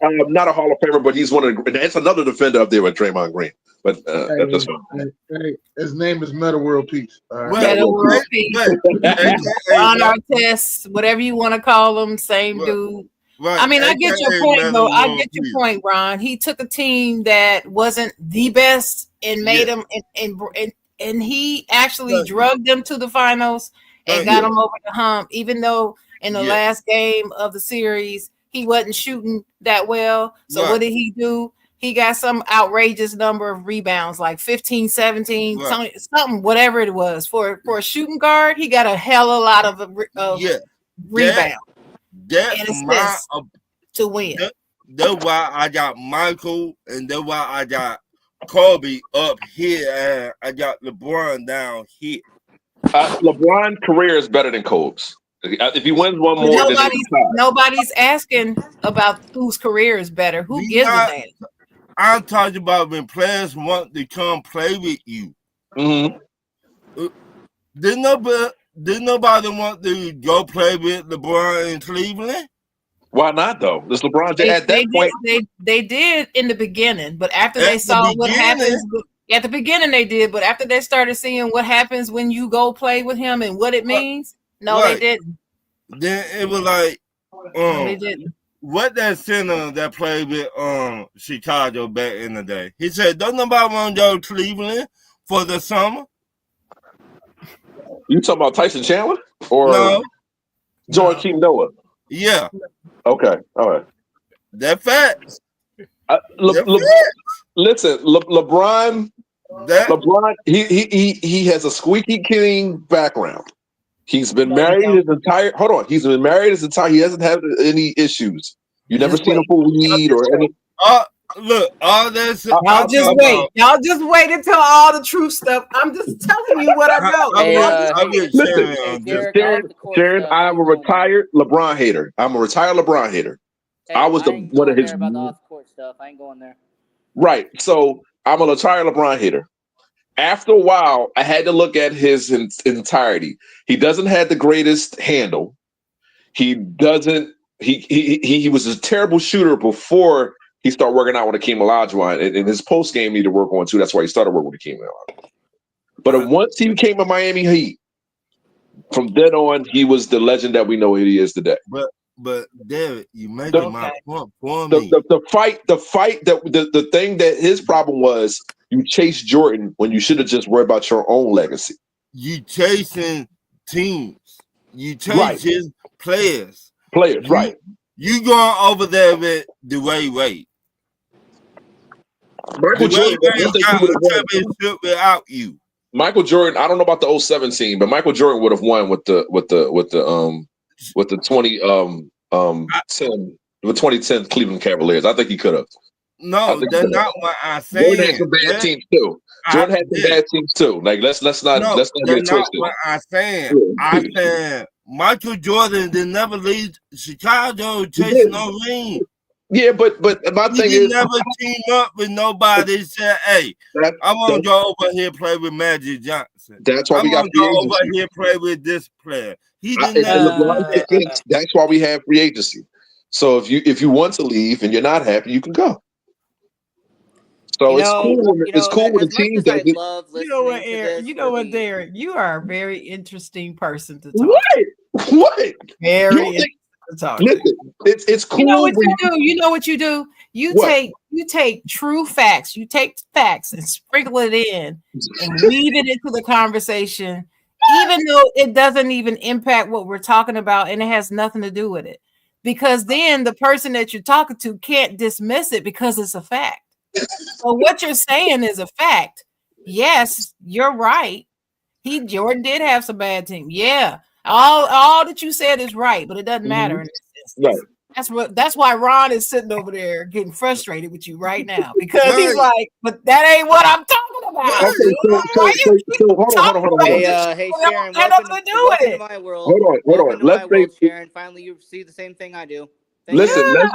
Not a Hall of Famer, but he's one of the. That's another defender up there with Draymond Green. But that's just fine. Hey, his name is Metta World Peace. Metta World Peace. Ron Artest, whatever you want to call him, same dude. Right. I mean, I get your point, though. I get your point, Ron. He took a team that wasn't the best and made them, and he actually drugged them to the finals and got them over the hump, even though in the last game of the series, he wasn't shooting that well. So what did he do? He got some outrageous number of rebounds, like 15, 17, something, whatever it was. For a shooting guard, he got a hell of a lot of rebound. That's to win. That's why I got Michael, and that's why I got Kobe up here, and I got LeBron down here. LeBron's career is better than Kobe's. If he wins one more, nobody's asking about whose career is better. Who gives a damn? I'm talking about when players want to come play with you. Mm-hmm. Did nobody want to go play with LeBron in Cleveland? Why not though? This LeBron at that point they did in the beginning, but after they saw what happens at the beginning, they did. But after they started seeing what happens when you go play with him and what it means, they didn't. Then it was like, they didn't. What that center that played with Chicago back in the day? He said, "Don't nobody want to go to Cleveland for the summer." You talking about Tyson Chandler or Joakim Noah? Yeah. Okay. All right. That facts. Listen, LeBron. LeBron. He has a squeaky clean background. He's been married his entire. Hold on. He's been married his entire. He hasn't had any issues. You never seen him for weed or any. Look, all this. Y'all just wait. Y'all just wait until all the true stuff. I'm just telling you what I know. Sharon, I'm a retired LeBron hater. I'm a retired LeBron hater. Hey, I was one of his. About the off-court stuff. I ain't going there. Right. So I'm a retired LeBron hater. After a while, I had to look at his entirety. He doesn't have the greatest handle. He doesn't. He was a terrible shooter before he started working out with Akeem Olajuwon, and his post game needed to work on too. That's why he started working with Akeem Olajuwon. But once he became a Miami Heat, from then on, he was the legend that we know he is today. But David, you made my point for me. The thing that his problem was, you chased Jordan when you should have just worried about your own legacy. You chasing teams. You chasing players. Players, right. You going over there with Dwayne Wade. Michael Jordan got a championship without you. Michael Jordan. I don't know about the 07 team, but Michael Jordan would have won with the 2010 Cleveland Cavaliers. I think he could have. No, that's not what I'm Jordan had saying. some bad teams too. Jordan had some bad teams too. Like let's not get it that's not twisted. what I'm saying. I said Michael Jordan did never leave Chicago chasing no ring. Yeah, but my thing is never team up with nobody. Said, "Hey, I want to go over here play with Magic Johnson. That's why we got free agency. Over here play with this player." He didn't. That's why we have free agency. So if you want to leave and you're not happy, you can go. So it's cool with the team that you know what, Eric? You know what, Derek? You are a very interesting person to talk. What? Very interesting to talk. Listen, it's cool. You know what you do? You know what you do? You take true facts. You take facts and sprinkle it in and weave it into the conversation, even though it doesn't even impact what we're talking about and it has nothing to do with it. Because then the person that you're talking to can't dismiss it because it's a fact. So what you're saying is a fact. Yes, you're right. Jordan did have some bad team. Yeah, all that you said is right, but it doesn't matter in this instance. Right. That's why Ron is sitting over there getting frustrated with you right now because he's like, but that ain't what I'm talking about. Okay, so hold on. Hey, Sharon, welcome to my world. Hold on. Let's say, Sharon, finally you see the same thing I do. Listen, let's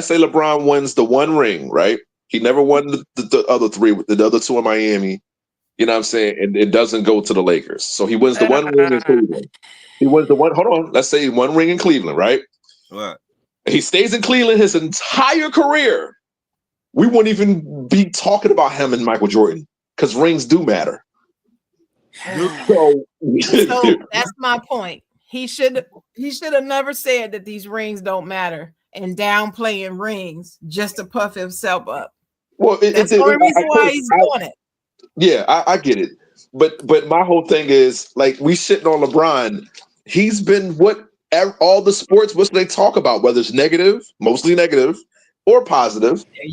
say LeBron wins the one ring, right? He never won the other three, the other two in Miami. You know what I'm saying? And it doesn't go to the Lakers. So he wins the one ring in Cleveland. He wins the one. Hold on. Let's say one ring in Cleveland, right? Right. He stays in Cleveland his entire career. We wouldn't even be talking about him and Michael Jordan because rings do matter. So that's my point. He should have never said that these rings don't matter and downplaying rings just to puff himself up. Well, that's the only reason why he's doing it. Yeah, I get it. But my whole thing is like we shitting on LeBron. He's been all the sports, what they talk about, whether it's negative, mostly negative, or positive. There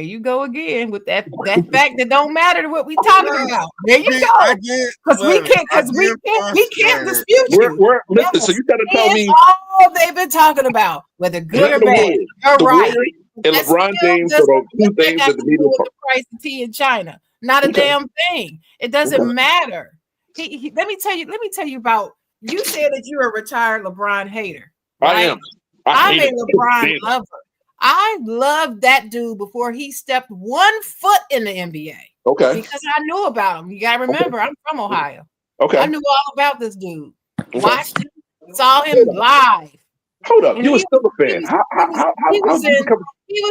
you go again with that fact that don't matter to what we talking about. There you go. Because we can't dispute you. Listen, so you gotta tell me all they've been talking about, whether good or bad. You're right. And LeBron James are the two things that the media the price of tea in China. Not a damn thing. It doesn't matter. Let me tell you about. You said that you're a retired LeBron hater. Right? I am. I'm a LeBron lover. I loved that dude before he stepped 1 foot in the NBA. Okay. Because I knew about him. You gotta remember, I'm from Ohio. Okay. I knew all about this dude. Watched him, saw him live. Hold up, you were still a fan. He was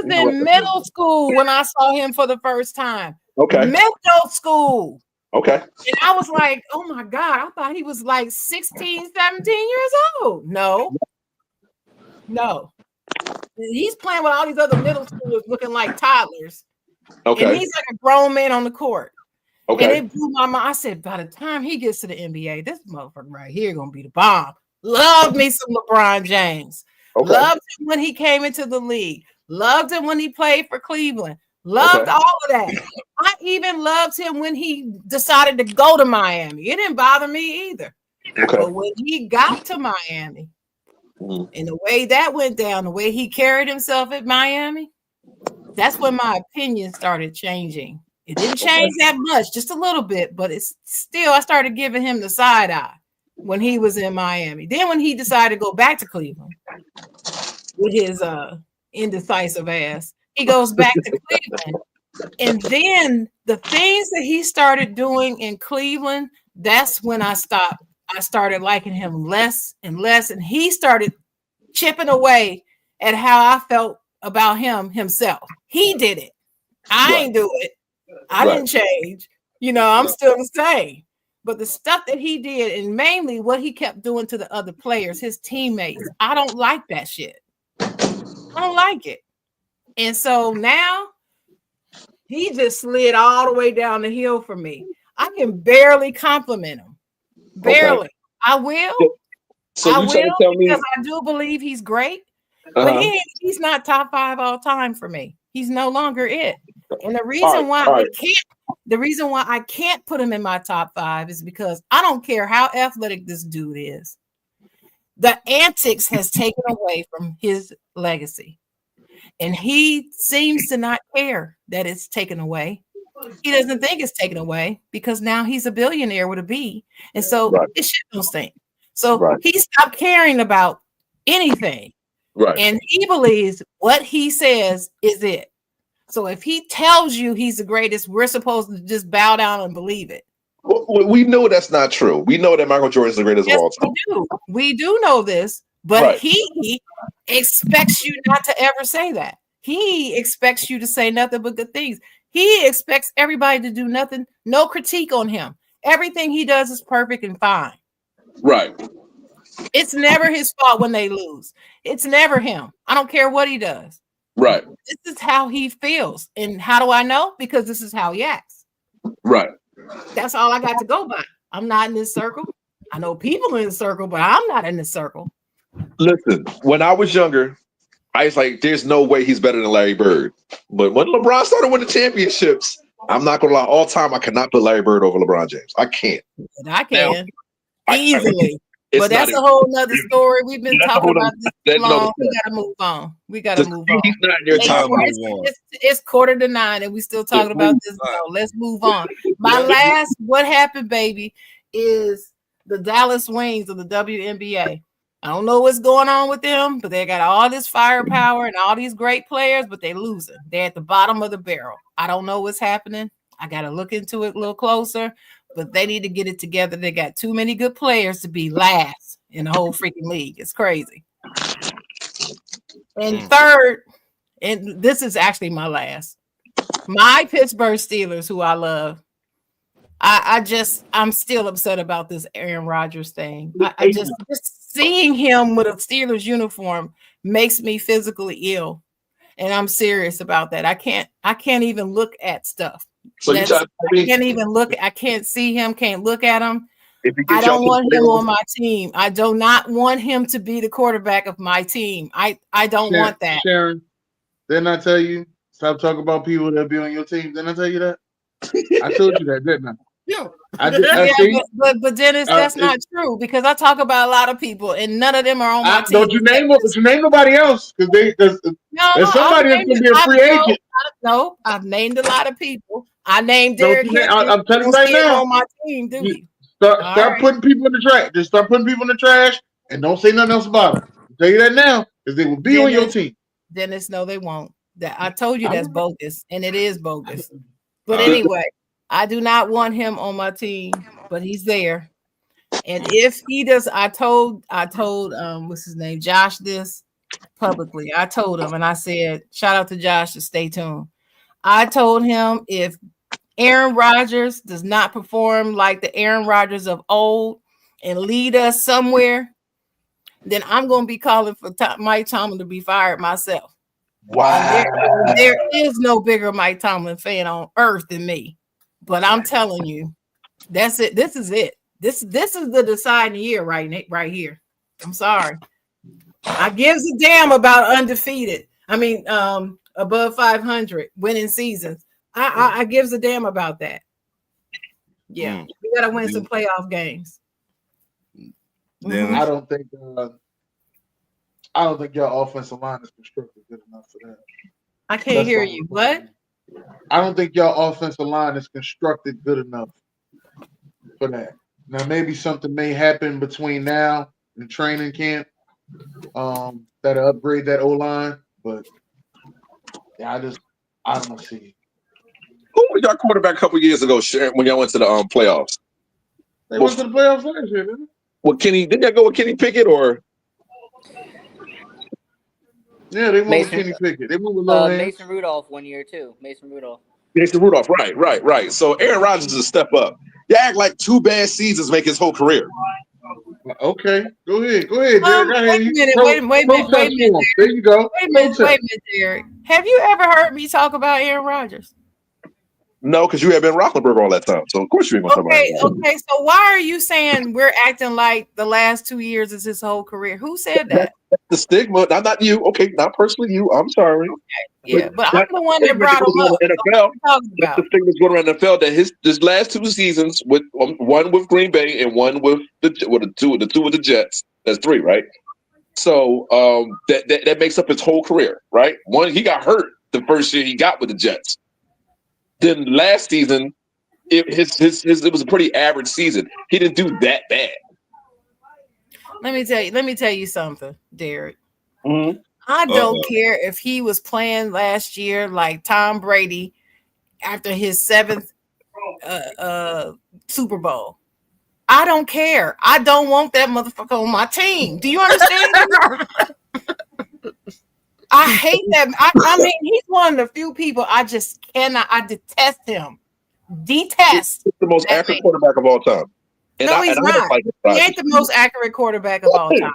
in middle school when I saw him for the first time. Okay. Middle school. Okay. And I was like, oh my God, I thought he was like 16, 17 years old. No. He's playing with all these other middle schoolers looking like toddlers. Okay. And he's like a grown man on the court. Okay. And it blew my mind. I said, by the time he gets to the NBA, this motherfucker right here gonna be the bomb. Love me some LeBron James. Okay. Loved him when he came into the league. Loved him when he played for Cleveland. Loved all of that. I even loved him when he decided to go to Miami. It didn't bother me either. Okay. But when he got to Miami, and the way that went down, the way he carried himself at Miami, that's when my opinion started changing. It didn't change that much, just a little bit, but it's still, I started giving him the side eye when he was in Miami. Then when he decided to go back to Cleveland with his indecisive ass, he goes back to Cleveland. And then the things that he started doing in Cleveland, that's when I stopped. I started liking him less and less, and he started chipping away at how I felt about himself. He did it. I ain't do it. I didn't change. I'm still the same. But the stuff that he did, and mainly what he kept doing to the other players, his teammates, I don't like that shit. I don't like it. And so now he just slid all the way down the hill for me. I can barely compliment him. Barely. Okay. I will. So you trying to tell me, because I do believe he's great, but he's not top 5 all time for me. He's no longer it. And the reason why all right. I can't put him in my top 5 is because I don't care how athletic this dude is. The antics has taken away from his legacy. And he seems to not care that it's taken away. He doesn't think it's taken away because now he's a billionaire with a B. And so it shit don't stink. So he stopped caring about anything. Right. And he believes what he says is it. So if he tells you he's the greatest, we're supposed to just bow down and believe it. Well, we know that's not true. We know that Michael Jordan is the greatest of all time. We do know this, but he expects you not to ever say that. He expects you to say nothing but good things. He expects everybody to do nothing, no critique on him. Everything he does is perfect and fine. Right. It's never his fault when they lose. It's never him. I don't care what he does. Right. This is how he feels. And how do I know? Because this is how he acts. Right. That's all I got to go by. I'm not in this circle. I know people in the circle, but I'm not in the circle. Listen, when I was younger, I was like, there's no way he's better than Larry Bird. But when LeBron started winning championships, I'm not going to lie, all time, I cannot put Larry Bird over LeBron James. I can't. And I can. Easily. It's but that's a whole nother story. We've been talking about this too long. We gotta move on. We gotta move on. He's not in your time. It's 8:45 and we still talking about this. So let's move on. My last what happened, baby, is the Dallas Wings of the WNBA. I don't know what's going on with them, but they got all this firepower and all these great players, but they losing. They're at the bottom of the barrel. I don't know what's happening. I gotta look into it a little closer. But they need to get it together. They got too many good players to be last in the whole freaking league. It's crazy. And third, and this is actually my last, my Pittsburgh Steelers, who I love. I'm still upset about this Aaron Rodgers thing. I just seeing him with a Steelers uniform makes me physically ill. And I'm serious about that. I can't even look at stuff. So I can't even look. I can't see him. Can't look at him. I don't want him on my team. I do not want him to be the quarterback of my team. I don't want that. Sharon, didn't I tell you stop talking about people that be on your team? Didn't I tell you that? I told you that, didn't I? Yeah. But Dennis, that's not true because I talk about a lot of people and none of them are on my team. Don't you name them? But you name nobody else because there's somebody that's gonna be a free agent. No, I've named a lot of people. I named Derek Henry. I'm telling you right now. On my team, do you? Start putting people in the trash. Just start putting people in the trash and don't say nothing else about it. I'll tell you that now because they will be on your team. Dennis, no, they won't. That I told you that's bogus, and it is bogus. But anyway, I do not want him on my team, but he's there. And if he does, I told what's his name, Josh, this publicly. I told him, and I said, shout out to Josh to stay tuned. I told him if Aaron Rodgers does not perform like the Aaron Rodgers of old and lead us somewhere, then I'm going to be calling for Mike Tomlin to be fired myself. Wow. There is no bigger Mike Tomlin fan on earth than me. But I'm telling you, that's it. This is it. This is the deciding year right here. I'm sorry. I gives a damn about undefeated. I mean, above 500 winning seasons. I gives a damn about that. Yeah, we gotta win some playoff games. I don't think your offensive line is constructed good enough for that. I can't hear you. What? I don't think your offensive line is constructed good enough for that. Now, maybe something may happen between now and training camp that'll upgrade that O-line, but yeah, I don't see it. Who was your quarterback a couple years ago, Sharon, when y'all went to the playoffs? They went to the playoffs last year, didn't they? Well, didn't y'all go with Kenny Pickett or? Yeah, they went with Kenny Pickett. They went with Mason Rudolph 1 year too. Mason Rudolph, right. So Aaron Rodgers is a step up. You act like 2 bad seasons make his whole career. Okay, go ahead, Derek. Wait a minute. There you go. Wait a minute, Derek. Have you ever heard me talk about Aaron Rodgers? No, because you had been Roethlisberger all that time. So of course you ain't gonna talk about Okay. So why are you saying we're acting like the last 2 years is his whole career? Who said that? That's the stigma. Not you. Okay, not personally you. I'm sorry. Yeah, but I'm the one that brought him up. NFL. Talking That's the about. stigma going around the NFL that his last 2 seasons with one with Green Bay and one with the two with the Jets. That's 3, right? So that makes up his whole career, right? One, he got hurt the first year he got with the Jets. Then last season, it was a pretty average season. He didn't do that bad. Let me tell you something, Derek. Mm-hmm. I don't care if he was playing last year like Tom Brady after his 7th Super Bowl. I don't care. I don't want that motherfucker on my team. Do you understand? I hate that. I mean, he's one of the few people I just cannot. I detest him. Detest. He's the most accurate quarterback of all time. He's not. He ain't the most accurate quarterback of all time.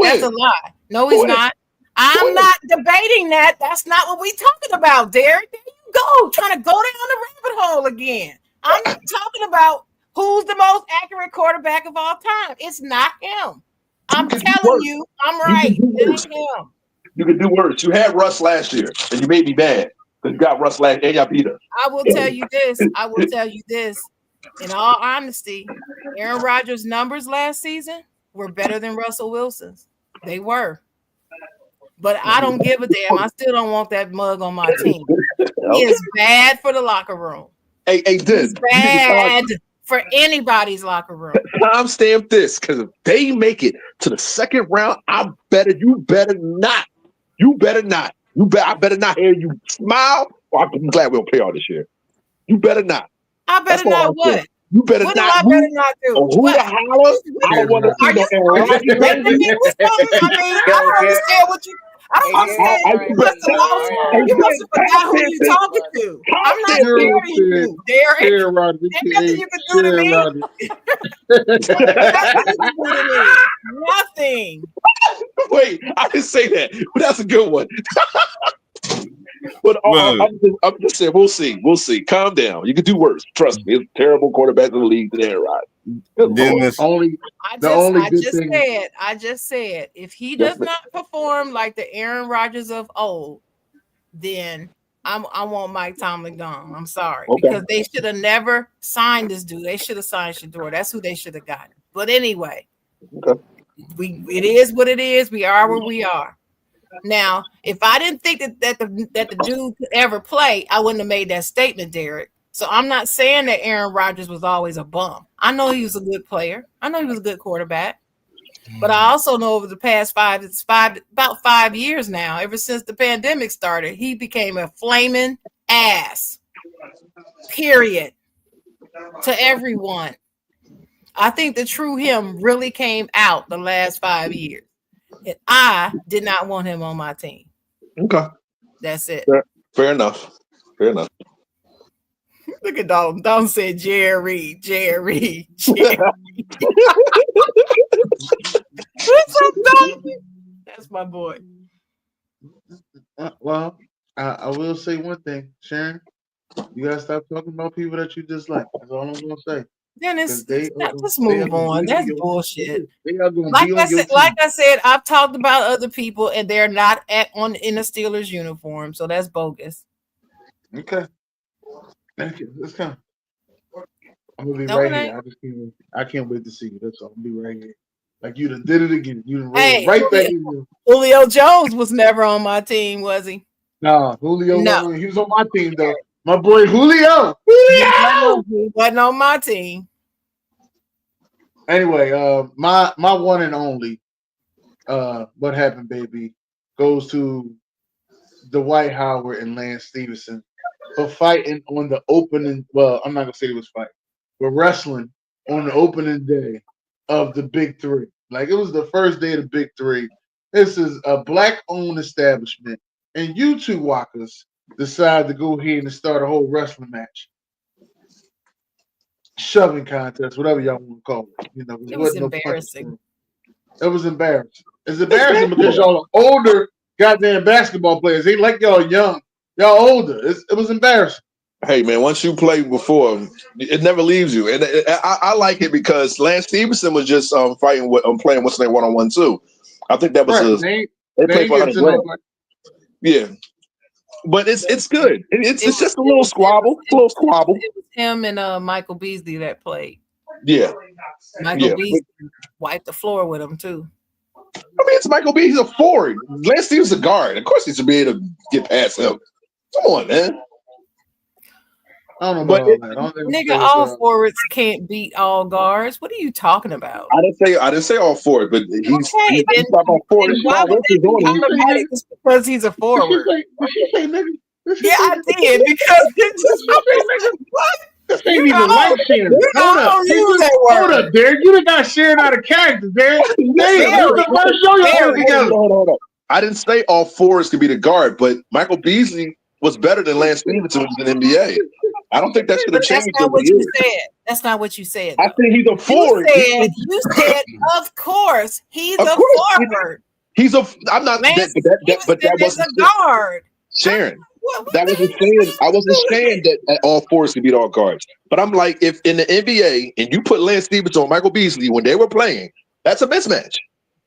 That's a lie. No, he's not. I'm not debating that. That's not what we're talking about, Derek. There you go, trying to go down the rabbit hole again. I'm not talking about who's the most accurate quarterback of all time. It's not him. I'm telling you, I'm right. It ain't him. You can do worse. You had Russ last year, and you made me mad because you got Russ last, and y'all beat us. I will tell you this. In all honesty, Aaron Rodgers' numbers last season were better than Russell Wilson's. They were. But I don't give a damn. I still don't want that mug on my team. He is bad for the locker room. Hey, He's bad for anybody's locker room. Timestamp this, because if they make it to the 2nd round, you better not. I better not hear you smile. Or I'm glad we don't play all this year. You better not. I better not what? You better what not. I better not do? Who the holler? I don't want to see no Aaron Rodgers. I don't understand what you. I don't understand. You must have forgot who you talking to. I'm not hearing you, Derek. Aaron Rodgers. Nothing you can do to me. Nothing. Wait, I didn't say that, but that's a good one. But I'm just saying, we'll see. Calm down. You can do worse. Trust me. It's a terrible quarterback in the league than Aaron Rodgers. I just said, if he does not perform like the Aaron Rodgers of old, then I want Mike Tomlin gone. I'm sorry. Because they should have never signed this dude. They should have signed Shedeur. That's who they should have gotten. But anyway, it is what it is. We are where we are. Now, if I didn't think that the dude could ever play, I wouldn't have made that statement, Derek. So I'm not saying that Aaron Rodgers was always a bum. I know he was a good player. I know he was a good quarterback. But I also know over the past about 5 years now, ever since the pandemic started, he became a flaming ass. Period. To everyone. I think the true him really came out the last 5 years. And I did not want him on my team. Okay. That's it. Fair enough. Look at Dalton. Dalton said Jerry. What's up, Dalton? That's my boy. Well, I will say one thing, Sharon. You gotta stop talking about people that you dislike. That's all I'm gonna say. Dennis, let's move on. That's bullshit. Like I said, I've talked about other people and they're not in a Steelers uniform, so that's bogus. Okay. Thank you. Let's come. I'm gonna be right here. I can't wait to see you. That's all. I'm gonna be right here. Like you done did it again. You done rolled right back in you. Julio Jones was never on my team, was he? Nah, Julio. No. He was on my team though. My boy Julio. He wasn't on my team. Anyway, my one and only, what happened, baby, goes to Dwight Howard and Lance Stevenson for fighting on the opening. Well, I'm not gonna say it was fighting, but wrestling on the opening day of the Big Three. Like it was the first day of the Big Three. This is a black-owned establishment, and you two walkers decide to go ahead and start a whole wrestling match, shoving contest, whatever y'all want to call it. You know, it was embarrassing. It was embarrassing. It's embarrassing because y'all are older goddamn basketball players. Ain't like y'all young. Y'all older. It was embarrassing. Hey man, once you play before, it never leaves you, and I like it because Lance Stevenson was just fighting with playing what's name 1-on-1 too. I think that was Right. they They played ain't for get 100 to no grand. Yeah, but it's good. It's It was just a little squabble, it was him and Michael Beasley that played. Yeah, Michael yeah. Beasley wiped the floor with him too. I mean, it's Michael B. He's a forward. Lance Stevenson's a guard. Of course, he should be able to get past him. Come on, man. I don't know But about all that. I don't think Nigga, it all was, forwards can't beat all guards. What are you talking about? I didn't say all forward, but he's Okay, then about forward. why would they be automatic just because he's a forward? Did she say nigga? Yeah, I did because it's just what? This You ain't even know, light skinned. you know, I don't use that Hold word. up, Derek. You done got sharing out of character, Derek. Damn, Very, let's show your very. own together. Hold on. I didn't say all forwards could be the guard, but Michael Beasley was better than Lance Stevenson when he was in the NBA. I don't think that should have But that's changed. not what you said. That's not what you said. I Though. think he's a forward. You said, of course, he's Of a course. forward. He's a. I'm not. Lance But that Stevenson is wasn't a guard. Sharon. What That the wasn't heck saying. I are you wasn't doing? saying that all forwards could beat all guards. But I'm like, if in the NBA and you put Lance Stevenson on Michael Beasley when they were playing, that's a mismatch.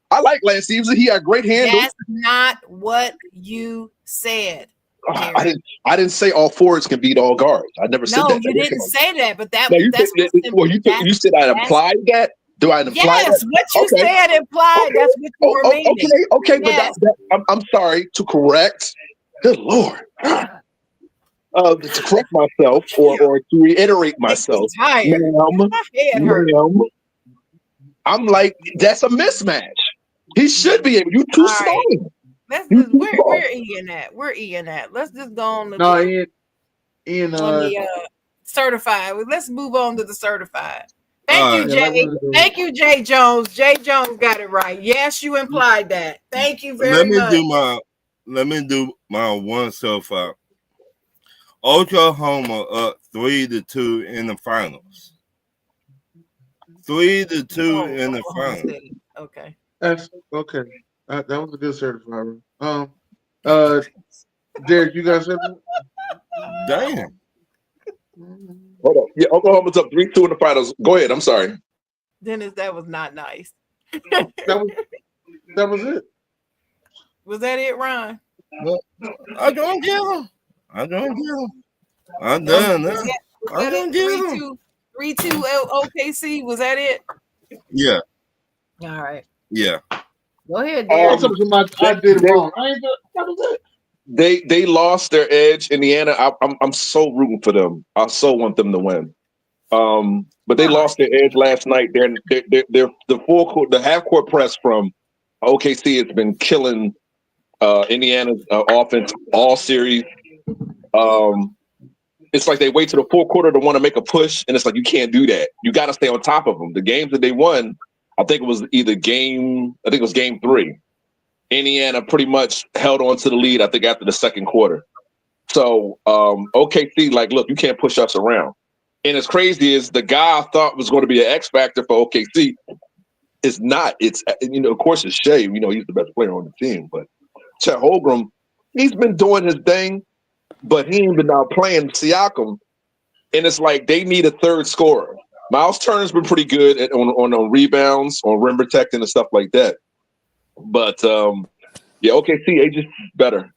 I like Lance Stevenson. He had great handles. That's not what you said. I didn't say all forwards can beat all guards. I never said that. No, you didn't say that. But No, you said I implied that. Do I imply that? What you said implied. Okay. That's what you were meaning. Okay, Yes. but I'm sorry to correct. Good Lord. To correct myself or to reiterate myself. Tired. My head hurt. I'm like, that's a mismatch. He should be able. You too small. We're Ian at. We're Ian at. Let's just go on to Ian, on the certified. Let's move on to the certified. Thank you, Jay. Thank you, Jay Jones. Jay Jones got it right. Yes, you implied that. Thank you very much. Let me do my one self out. Oklahoma up 3-2 in the finals. 3-2 in the finals. Okay. That's okay. That was a good certified. Derek, you got something? Damn. Hold on. Yeah, Oklahoma's up 3-2 in the finals. Go ahead. I'm sorry. Dennis, that was not nice. That was it. Was that it, Ron? I don't give him. I'm done now. I don't give him. 3-2 OKC. Was that it? Yeah. All right. Yeah. Go ahead, Derek. I did it wrong. That was it. They lost their edge. Indiana. I'm so rooting for them. I so want them to win. But they lost their edge last night. They're the half court press from OKC has been killing Indiana's offense all series. It's like they wait to the fourth quarter to want to make a push, and it's like you can't do that. You got to stay on top of them. The games that they won, I think it was game 3. Indiana pretty much held on to the lead, I think, after the second quarter. So OKC, like, look, you can't push us around. And as crazy as the guy I thought was going to be an X factor for OKC is not. It's, of course, it's Shea. He's the best player on the team. But Chet Holmgren, he's been doing his thing, but he ain't been out playing Siakam. And it's like they need a third scorer. Miles Turner's been pretty good on rebounds, on rim protecting and stuff like that. But OKC, they just better.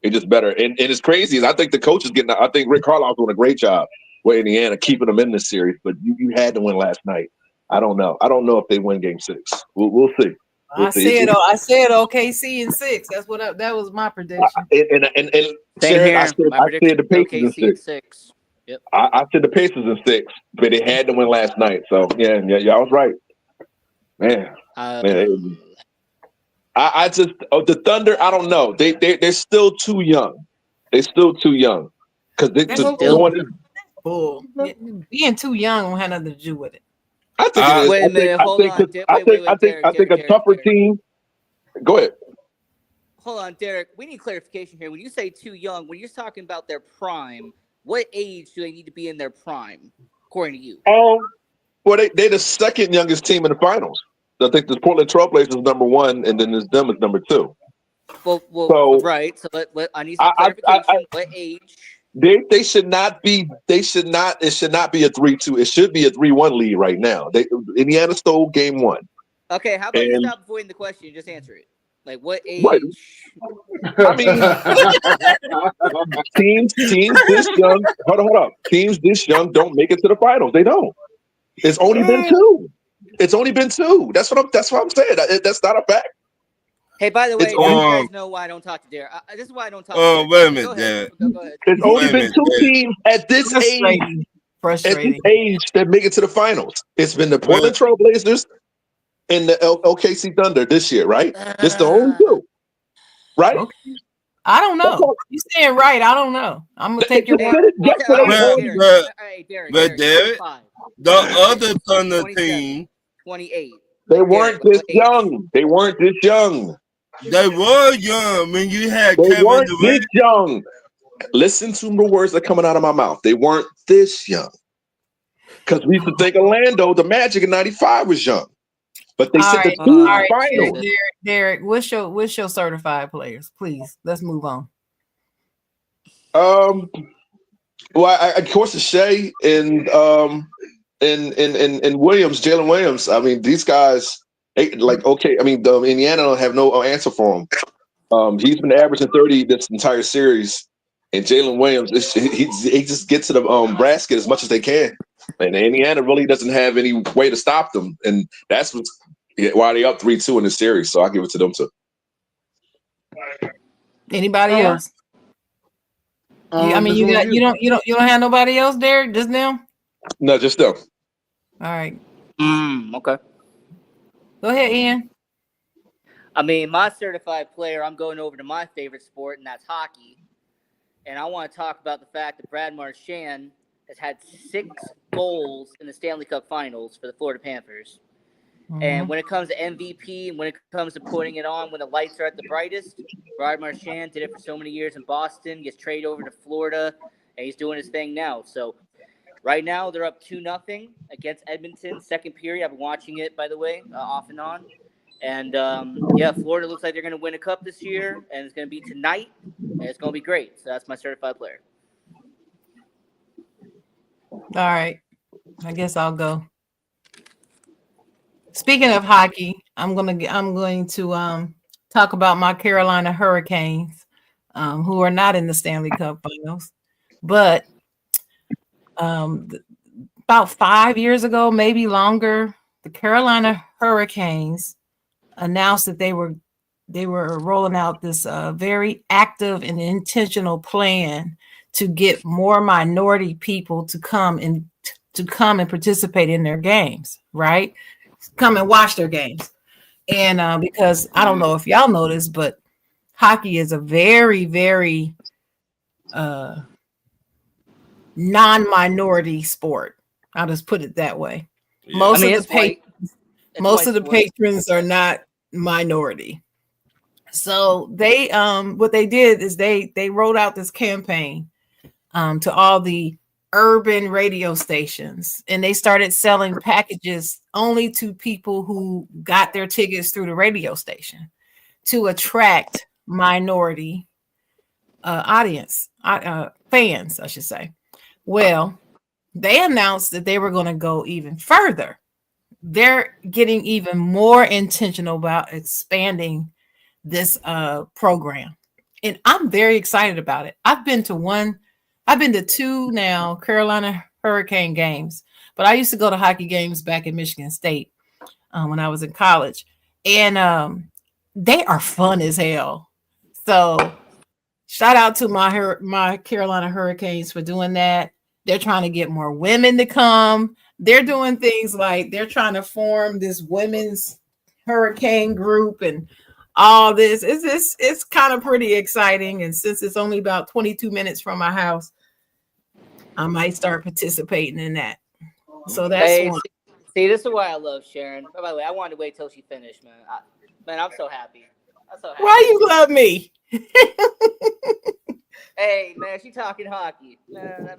And it's crazy. I think the coach is I think Rick Carlisle's doing a great job with Indiana, keeping them in this series. But you had to win last night. I don't know if they win Game 6. We'll see. I said OKC in 6. That was my prediction. Sharon, I said the Pacers in 6. Yep. I said the Pacers in 6, but they had to win last night. So yeah, I was right. Man. I just the Thunder. I don't know. They're still too young. Because being too young won't have nothing to do with it. I think it is. Wait a minute. Hold on. I think a tougher team. Go ahead. Hold on, Derek. We need clarification here. When you say too young, when you're talking about their prime, what age do they need to be in their prime, according to you? Well, they're the second youngest team in the finals. I think the Portland Trailblazers is number 1, and then there's them is number 2. Well, right. So I need some clarification. What age They should not be. They should not. It should not be a 3-2. It should be a 3-1 lead right now. Indiana stole game one. Okay, how about you stop avoiding the question and just answer it? Like, what Right. age? I mean, teams this young. Hold up. Teams this young don't make it to the finals. They don't. It's only been two. It's only been two. That's what I'm saying. That's not a fact. Hey, by the way, you guys know why I don't talk to Derek. This is why I don't talk to Derek. Wait a minute, Derek. Go ahead. It's only been two teams at this age. Frustrating. At this age that make it to the finals. It's been the Portland Trailblazers and the OKC Thunder this year, right? It's the only two, right? Okay. I don't know. You saying right? I don't know. I'm gonna take your word. Derek, the other Thunder team, 28. They weren't this young. They weren't this young. They were young when you had They Kevin weren't Durant. this young. Listen to the words that are coming out of my mouth. They weren't this young. Because we used to think Orlando, the Magic in '95 was young. But they said the two finals. Derek, what's your certified players? Please, let's move on. Well, of course, it's Shea and Williams, Jalen Williams. I mean, these guys, okay. I mean, Indiana don't have no answer for him. He's been averaging 30 this entire series, and Jalen Williams, he just gets to the basket as much as they can, and Indiana really doesn't have any way to stop them, and that's why they up 3-2 in this series. So I give it to them too. Anybody else? I mean, you don't have nobody else, Derek? Just them? No, just them. All right. Okay. Go ahead, Ian. I mean, my certified player, I'm going over to my favorite sport, and that's hockey. And I want to talk about the fact that Brad Marchand has had 6 goals in the Stanley Cup Finals for the Florida Panthers. Mm-hmm. And when it comes to MVP, and when it comes to putting it on when the lights are at the brightest, Brad Marchand did it for so many years in Boston, gets traded over to Florida, and he's doing his thing now. So right now, they're up 2-0 against Edmonton. Second period. I've been watching it, by the way, off and on. And, Florida looks like they're going to win a cup this year, and it's going to be tonight, and it's going to be great. So that's my certified player. All right. I guess I'll go. Speaking of hockey, I'm going to talk about my Carolina Hurricanes, who are not in the Stanley Cup Finals. But about 5 years ago, maybe longer, the Carolina Hurricanes announced that they were rolling out this very active and intentional plan to get more minority people to come and participate in their games, right? Come and watch their games. And because I don't know if y'all know this, but hockey is a very, very non-minority sport. I'll just put it that way. Yeah. Most of the patrons are not minority. So they what they did is they wrote out this campaign to all the urban radio stations, and they started selling packages only to people who got their tickets through the radio station to attract minority fans, I should say. Well, they announced that they were going to go even further. They're getting even more intentional about expanding this program. And I'm very excited about it. I've been to 2 now Carolina Hurricane games, but I used to go to hockey games back in Michigan State when I was in college. And they are fun as hell. So shout out to my Carolina Hurricanes for doing that. They're trying to get more women to come. They're doing things like they're trying to form this women's hurricane group and all this. It's kind of pretty exciting. And since it's only about 22 minutes from my house, I might start participating in that. So that's one. See, this is why I love Sharon. By the way, I wanted to wait till she finished, man. I'm so happy. Why you love me? Hey, man, she talking hockey.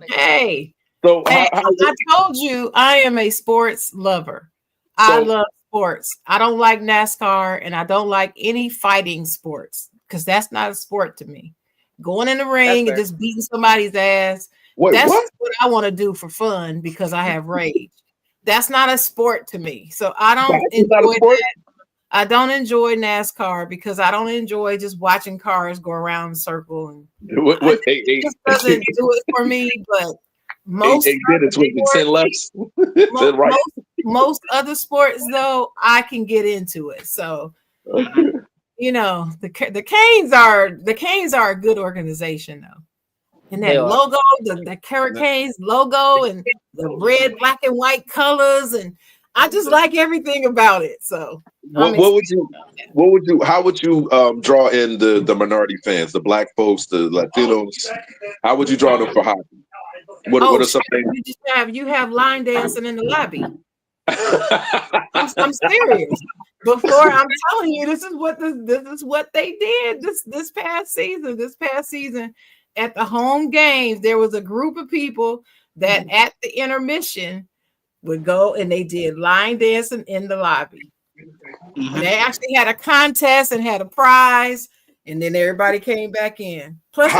Hey, I told you I am a sports lover. I love sports. I don't like NASCAR, and I don't like any fighting sports because that's not a sport to me. going in the ring and just beating somebody's ass. Wait, That's what? what I want to do for fun because I have rage. That's not a sport to me. So I don't enjoy that. I don't enjoy NASCAR because I don't enjoy just watching cars go around in a circle. And it just doesn't do it for me. But most other sports, though, I can get into it. So, you know, the Canes are a good organization, though. And that logo, the Hurricanes logo, and the red, black, and white colors, and I just like everything about it. So, how would you draw in the minority fans, the black folks, the Latinos? How would you draw them for hockey? What are some things? You have line dancing in the lobby. I'm serious. Before I'm telling you, this is what they did this past season. This past season, at the home games, there was a group of people that at the intermission would go and they did line dancing in the lobby. Mm-hmm. They actually had a contest and had a prize, and then everybody came back in. Plus,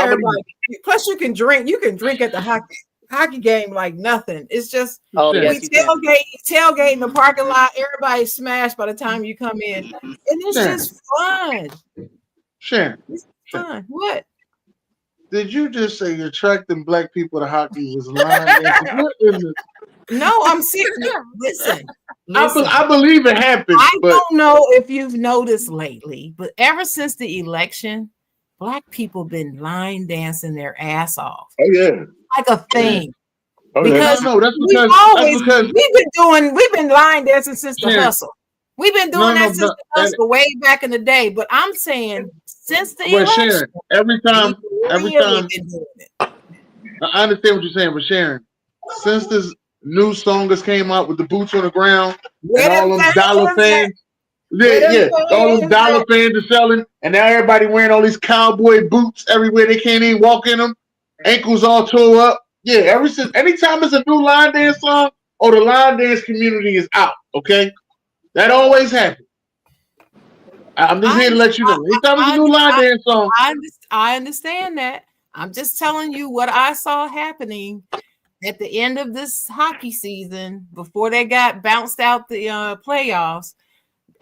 you can drink. You can drink at the hockey game like nothing. It's just we tailgate in the parking lot. Everybody's smashed by the time you come in, and it's just fun. Sharon, it's fun. What? Did you just say attracting black people to hockey was line dancing? No, I'm serious. Listen. I believe it happened. I don't know if you've noticed lately, but ever since the election, black people been line dancing their ass off. Oh yeah, like a thing. Oh, because we've been line dancing since the hustle. We've been doing that since the hustle, way back in the day. But I'm saying since the election, Sharon, every time. I understand what you're saying, but Sharon, since this new song has came out with the boots on the ground and all those dollar fans, all those dollar fans are selling, and now everybody wearing all these cowboy boots everywhere. They can't even walk in them, ankles all tore up. Yeah, anytime it's a new line dance song, the line dance community is out. Okay, that always happens. I'm just here to let you know. Anytime it's a new line dance song, I understand that. I'm just telling you what I saw happening at the end of this hockey season before they got bounced out the playoffs.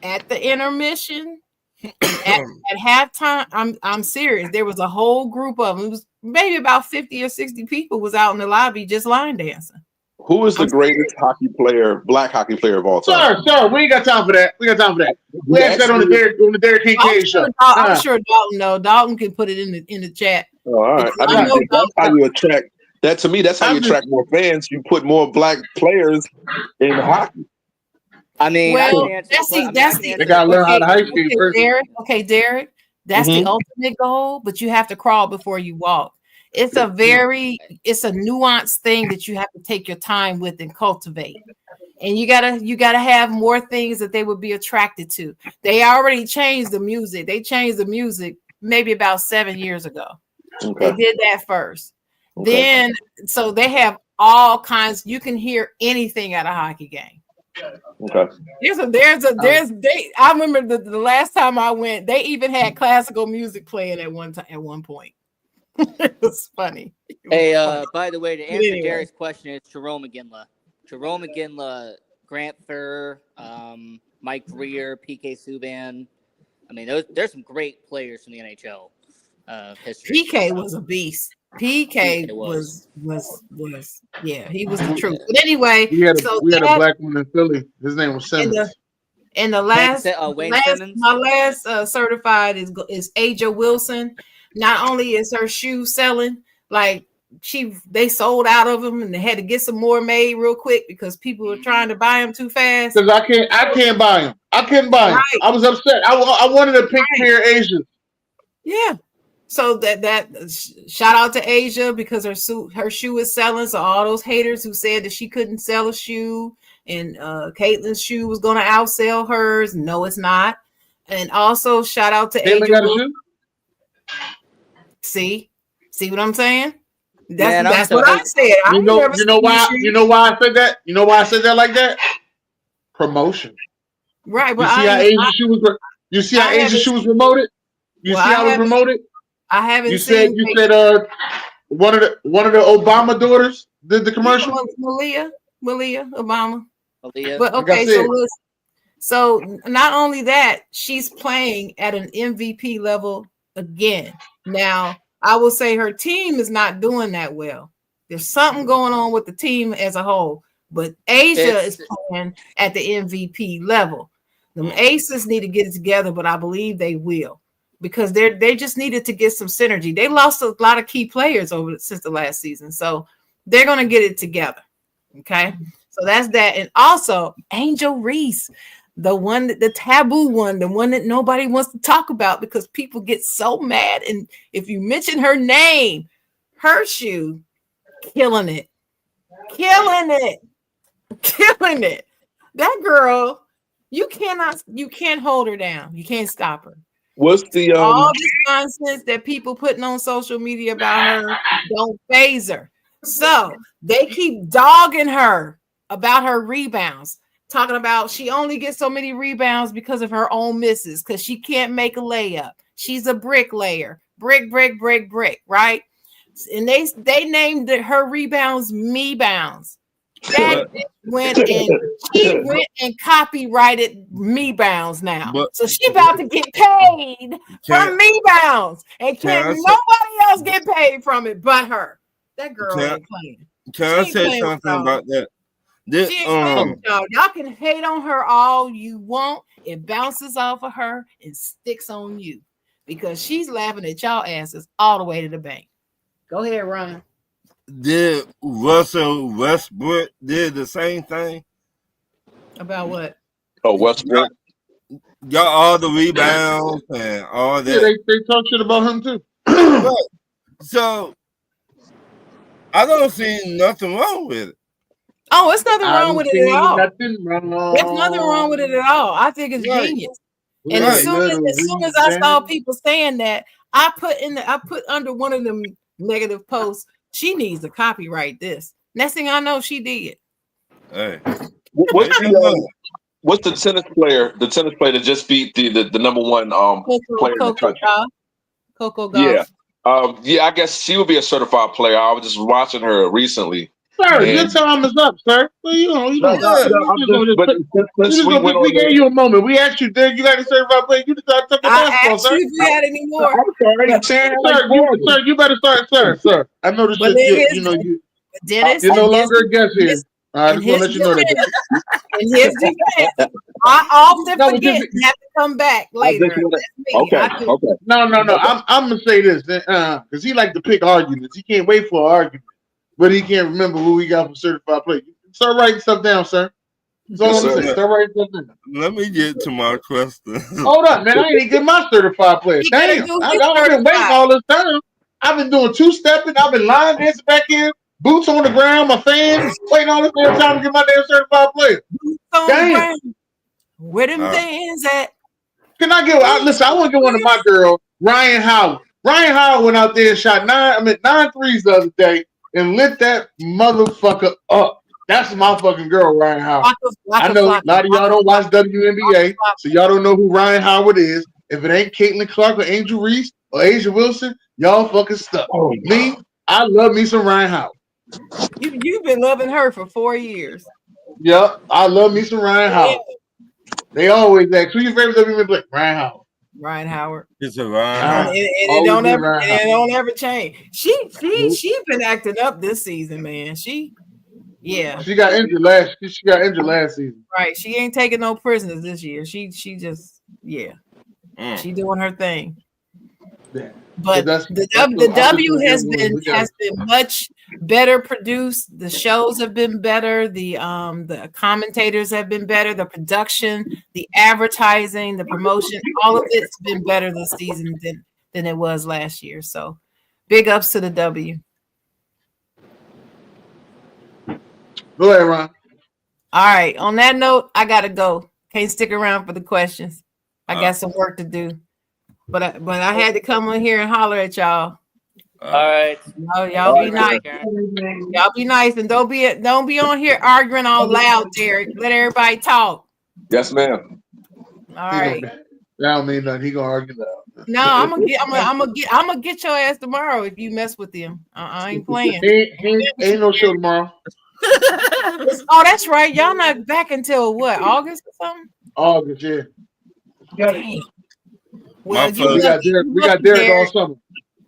At the intermission, at halftime, I'm serious. There was a whole group of them. It was maybe about 50 or 60 people was out in the lobby just line dancing. Who is the greatest black hockey player of all time? Sir, we ain't got time for that. We asked that on the Derek Kincaid show. I'm sure Dalton knows. Dalton can put it in the chat. Oh, all right. I think that's how you attract. That to me, that's how you attract more fans. You put more black players in hockey. I mean, that's they gotta learn how to ice skate first. Derek, that's the ultimate goal, but you have to crawl before you walk. It's a nuanced thing that you have to take your time with and cultivate. And you gotta have more things that they would be attracted to. They already changed the music. They changed the music maybe about 7 years ago. Okay. They did that first. Okay. Then so they have all kinds. You can hear anything at a hockey game. Okay. I remember the last time I went, they even had classical music playing at one point. It was funny. By the way, to answer Derek's question, it's Jerome McGinley, Grant Furr, Mike Greer, PK Subban. I mean, there's some great players from the NHL history. PK was a beast. PK was he was the truth. But anyway, we had a black one in Philly. His name was Simmons. And my last certified is Aja Wilson. Not only is her shoe selling, like they sold out of them, and they had to get some more made real quick because people were trying to buy them too fast. Because I can't buy them. I couldn't buy them. Right. I was upset. I wanted a pink pair of Asia. Yeah. So that shout out to Asia because her shoe is selling. So all those haters who said that she couldn't sell a shoe and Caitlin's shoe was going to outsell hers, no, it's not. And also shout out to Asia. Got a shoe? See what I'm saying? That's what I said. You know why I said that? You know why I said that like that? Promotion. Right, but you see how Asia's shoe was promoted? You see how it was promoted? I haven't You seen. said one of the Obama daughters did the commercial. Malia Obama. Aaliyah. But Like I okay, said. so not only that, she's playing at an MVP level again. Now, I will say her team is not doing that well. There's something going on with the team as a whole, but Asia is playing at the MVP level. The Aces need to get it together, but I believe they will, because they just needed to get some synergy. They lost a lot of key players since the last season, so they're gonna get it together. Okay, so that's that. And also Angel Reese, the taboo one, the one that nobody wants to talk about because people get so mad. And if you mention her name, her shoe, killing it. That girl, you can't hold her down. You can't stop her. What's the All this nonsense that people putting on social media about her don't phase her. So they keep dogging her about her rebounds, talking about she only gets so many rebounds because of her own misses, because she can't make a layup. She's a bricklayer. Brick, right? And they named her rebounds me bounds. That went and copyrighted me bounds now. So she about to get paid from me bounds. And can't nobody else get paid from it but her. That girl ain't playing. Can I say something about that? Y'all can hate on her all you want. It bounces off of her and sticks on you because she's laughing at y'all asses all the way to the bank. Go ahead, Ryan. Did Russell Westbrook did the same thing? About what? Oh, Westbrook got all the rebounds and all that. Yeah, they talk shit about him too. Right. So I don't see nothing wrong with it. Oh, it's nothing wrong with it at all. Nothing wrong. There's nothing wrong with it at all. I think it's genius. And as soon as I saw people saying that, I put under one of them negative posts, she needs to copyright this. Next thing I know, she did. Hey. What's the tennis player? The tennis player that just beat the number one player in the country. Coco Gauff. Yeah. I guess she would be a certified player. I was just watching her recently. Sir, your time is up, sir. Well, we gave you a moment. We asked you, did you got a certified player? You decided to talk about basketball, sir. You had any more? I'm sorry. Sir, you better start, sir. I know this shit. Dennis, you're no longer a guest here. I just want to let you know that. In his defense, I often forget and have to come back later. Okay. No. I'm gonna say this because he like to pick arguments. He can't wait for an argument, but he can't remember who we got from certified player. Start writing stuff down, sir. That's all I'm saying. Start writing stuff down. Let me get to my question. Hold up, man. I ain't even get my certified player. Damn, I've been waiting all this time. I've been doing two-stepping. I've been line dancing back here. Boots on the ground, my fans waiting all this damn time to get my damn certified player. Damn. Where them fans at? Can I get? Listen, I want to get one of my girls, Ryan Howard. Ryan Howard went out there and shot 9 threes the other day and lit that motherfucker up. That's my fucking girl, Ryan Howard. I know a lot of y'all don't watch WNBA, so y'all don't know who Ryan Howard is. If it ain't Caitlin Clark or Angel Reese or Asia Wilson, y'all fucking stuck. Me, I love me some Ryan Howard. You've been loving her for 4 years. Yep, I love me some Ryan Howard. They always ask, who your favorite WNBA player? Ryan Howard. Ryan Howard. It's a Ryan Howard. And it don't ever change. She's been acting up this season, man. She got injured last season. Right. She ain't taking no prisoners this year. She just she doing her thing. Yeah. But the W has been much better produced. The shows have been better. The commentators have been better. The production, the advertising, the promotion, all of it's been better this season than it was last year. So big ups to the W. Go ahead, Ron. All right. On that note, I gotta go. Can't stick around for the questions. I got some work to do. But I had to come on here and holler at y'all. All right. Y'all be nice. Y'all be nice and don't be on here arguing all loud, Derek. Let everybody talk. Yes, ma'am. All right. That don't mean nothing. He gonna argue loud. No, I'm gonna get your ass tomorrow if you mess with him. I ain't playing. Ain't no show tomorrow. Oh, that's right. Y'all not back until what, August or something? August, yeah. Dang. Well, We got Derek Derek. all summer.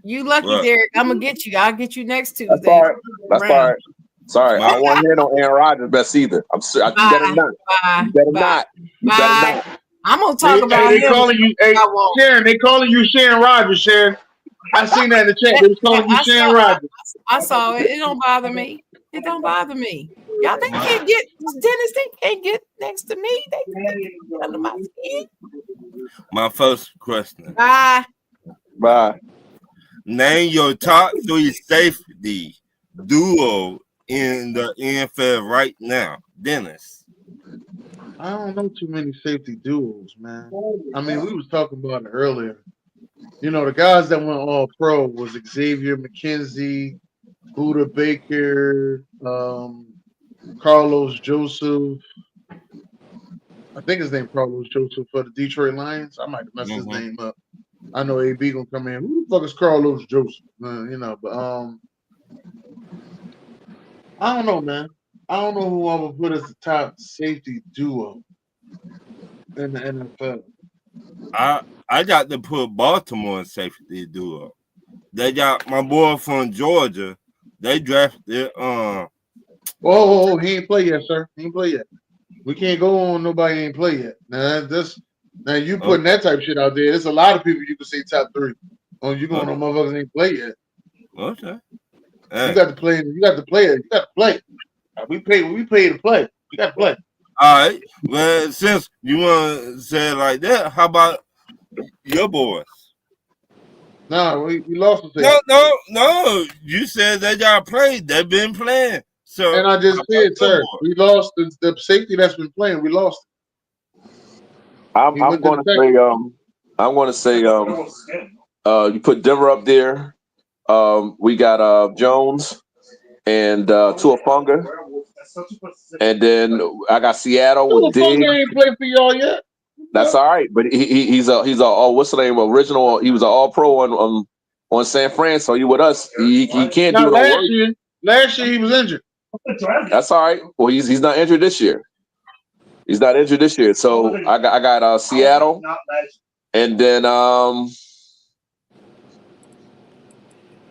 You lucky, What? Derek. I'm gonna get you. I'll get you next Tuesday. That's all right. That's all right. Sorry, I don't want to hear no Aaron Rodgers best either. You better not. You better not. You better not. I'm gonna talk about they him. calling you, Sharon. They calling you Sharon Rodgers, Sharon. I seen that in the chat. They was calling you Sharon Rodgers. I saw it. It don't bother me. It don't bother me. Y'all they can't get Dennis. They can't get next to me. They under my skin. My first question. Bye. Name your top 3 safety duo in the NFL right now, Dennis. I don't know too many safety duos, man. I mean, we was talking about it earlier. You know, the guys that went all pro was Xavier McKenzie, Buda Baker, Carlos Joseph. I think his name Carlos Joseph for the Detroit Lions. I might have messed his name up. I know AB gonna come in. Who the fuck is Carlos Joseph? You know, but I don't know, man. I don't know who I would put as the top safety duo in the NFL. I got to put Baltimore in safety duo. They got my boy from Georgia. They drafted Oh, he ain't play yet, sir. He ain't play yet. We can't go on nobody ain't play yet. Now you putting that type of shit out there. There's a lot of people you can say top 3. Oh, you going on motherfuckers ain't play yet. Okay. You got to play. You got to play it. You got to play. We pay to play. You got to play. All right. Well, since you want to say it like that, how about your boys? No, we lost the No. You said they got played. They've been playing. So, and I just said, sir, we lost the safety that's been playing. We lost. I'm going to say you put Denver up there. We got Jones and Tuafunga, and then I got Seattle with Diggs. Tuafunga ain't played for y'all yet. That's all right, but he's a what's the name? Original. He was an All Pro on San Fran. So you with us? He can't do it. Last year he was injured. That's all right. Well, he's not injured this year. He's not injured this year. So I got Seattle, and then I'm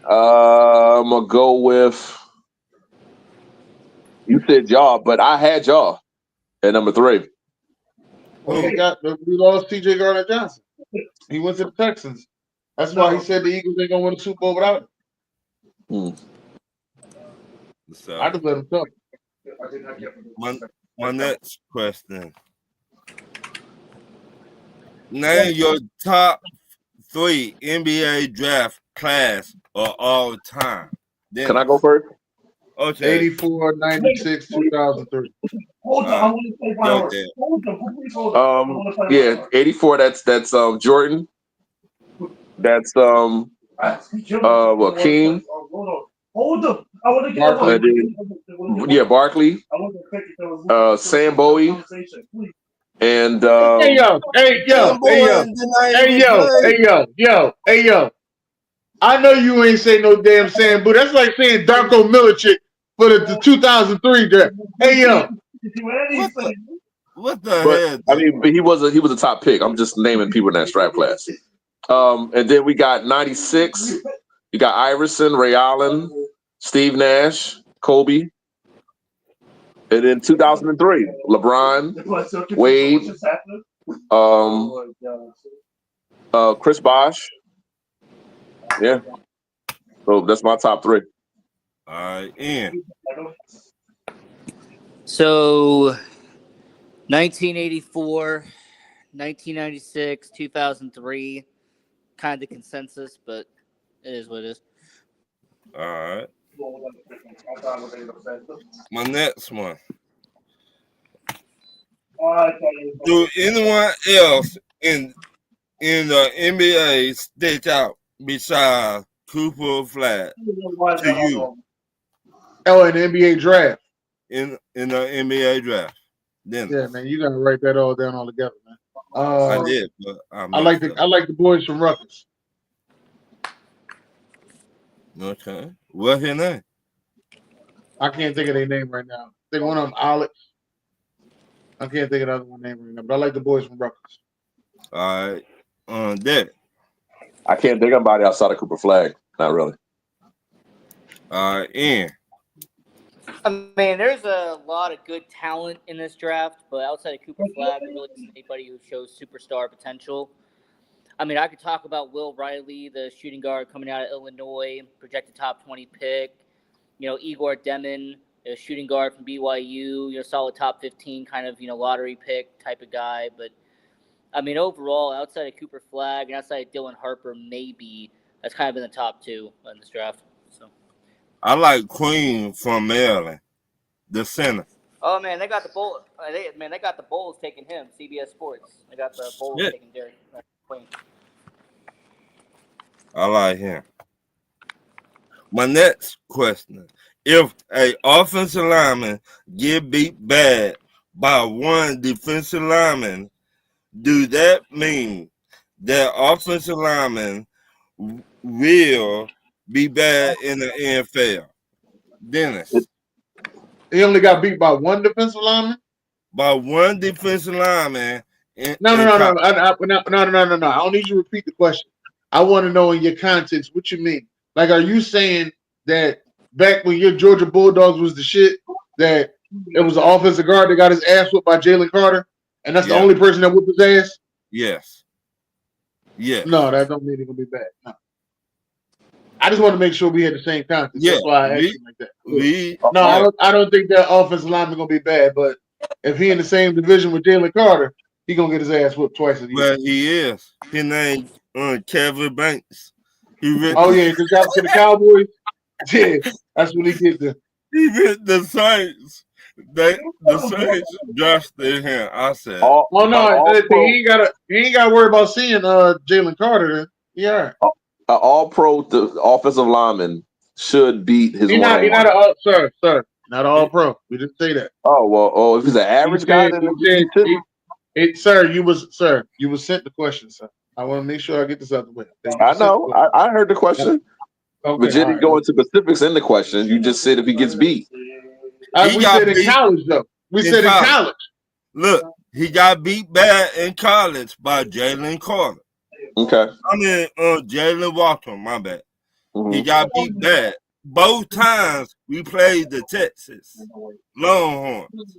gonna go with. You said y'all, but I had y'all at number 3. Well, we lost T.J. Gardner-Johnson. He went to the Texans. That's why he said the Eagles ain't gonna win the Super Bowl without him. So, I just let him talk. My next question. Name your top 3 NBA draft class of all time. Dennis. Can I go first? Okay. 84, 96, 2003. Hold on, I want to say Hold on. Yeah, 84. That's Jordan. That's King. Hold up. I want to get Barkley. Sam Bowie. And hey yo. I know you ain't say no damn Sam Bowie. That's like saying Darko Milicic for the 2003 draft. Hey yo. What the hell? I mean, he was a top pick. I'm just naming people in that draft class. And then we got 96. You got Iverson, Ray Allen, Steve Nash, Kobe. And then 2003, LeBron, Wade, Chris Bosh. Yeah. So that's my top 3. All right, Ian. So 1984, 1996, 2003, kind of consensus, but it is what it is. All right. My next one. Do anyone else in the NBA stick out besides Cooper Flagg to you? Oh, in the NBA draft. In the NBA draft. Then yeah, man, you gotta write that all down all together, man. I did, but I like messed up. the boys from Rutgers. Okay. What's his name? I can't think of their name right now. I think one of them Alex. I can't think of the other one name right now, but I like the boys from Rutgers. All right. There. I can't think of anybody outside of Cooper Flagg. Not really. All right, Ian. I mean, there's a lot of good talent in this draft, but outside of Cooper Flagg, there really isn't anybody who shows superstar potential. I mean, I could talk about Will Riley, the shooting guard coming out of Illinois, projected top 20 pick. You know, Igor Demin, a shooting guard from BYU, solid top 15 kind of, lottery pick type of guy. But, I mean, overall, outside of Cooper Flagg and outside of Dylan Harper, maybe, that's kind of been the top two in this draft. So, I like Queen from Maryland, the center. oh, man, they got the Bulls. They got the Bulls taking him, CBS Sports. They got the Bulls taking Derek Queen. I like him. My next question. If a offensive lineman get beat bad by one defensive lineman, do that mean that offensive lineman will be bad in the NFL? Dennis. He only got beat by one defensive lineman? By one defensive lineman. No. I don't need you to repeat the question. I want to know in your context what you mean. Like, are you saying that back when your Georgia Bulldogs was the shit, that it was the offensive guard that got his ass whipped by Jalen Carter, and that's the only person that whipped his ass? Yes. No, that don't mean he's gonna be bad. No. I just want to make sure we had the same context. Yeah, that's why I asked you like that. I don't think that offensive lineman gonna be bad, but if he in the same division with Jalen Carter, he gonna get his ass whipped twice a year. Well, he is. His name Kevin Banks. Oh yeah, just got to the Cowboys. Yeah, that's when he get the. He hit the Saints. The Saints drafted him. I said, he ain't got to worry about seeing Jalen Carter. Then. Yeah, all-pro offensive lineman should beat his. He's not sir, not all pro. We didn't say that. If he's an average guy, sir, you was sent the question, sir. I want to make sure I get this out the way. I know. I heard the question. Okay, but you didn't go into specifics in the question. You just said if he gets beat. We said in college, though. We said in college. Look, he got beat bad in college by Jalen Carter. Okay. I mean, Jalen Walker, my bad. Mm-hmm. He got beat bad. Both times we played the Texas Longhorns.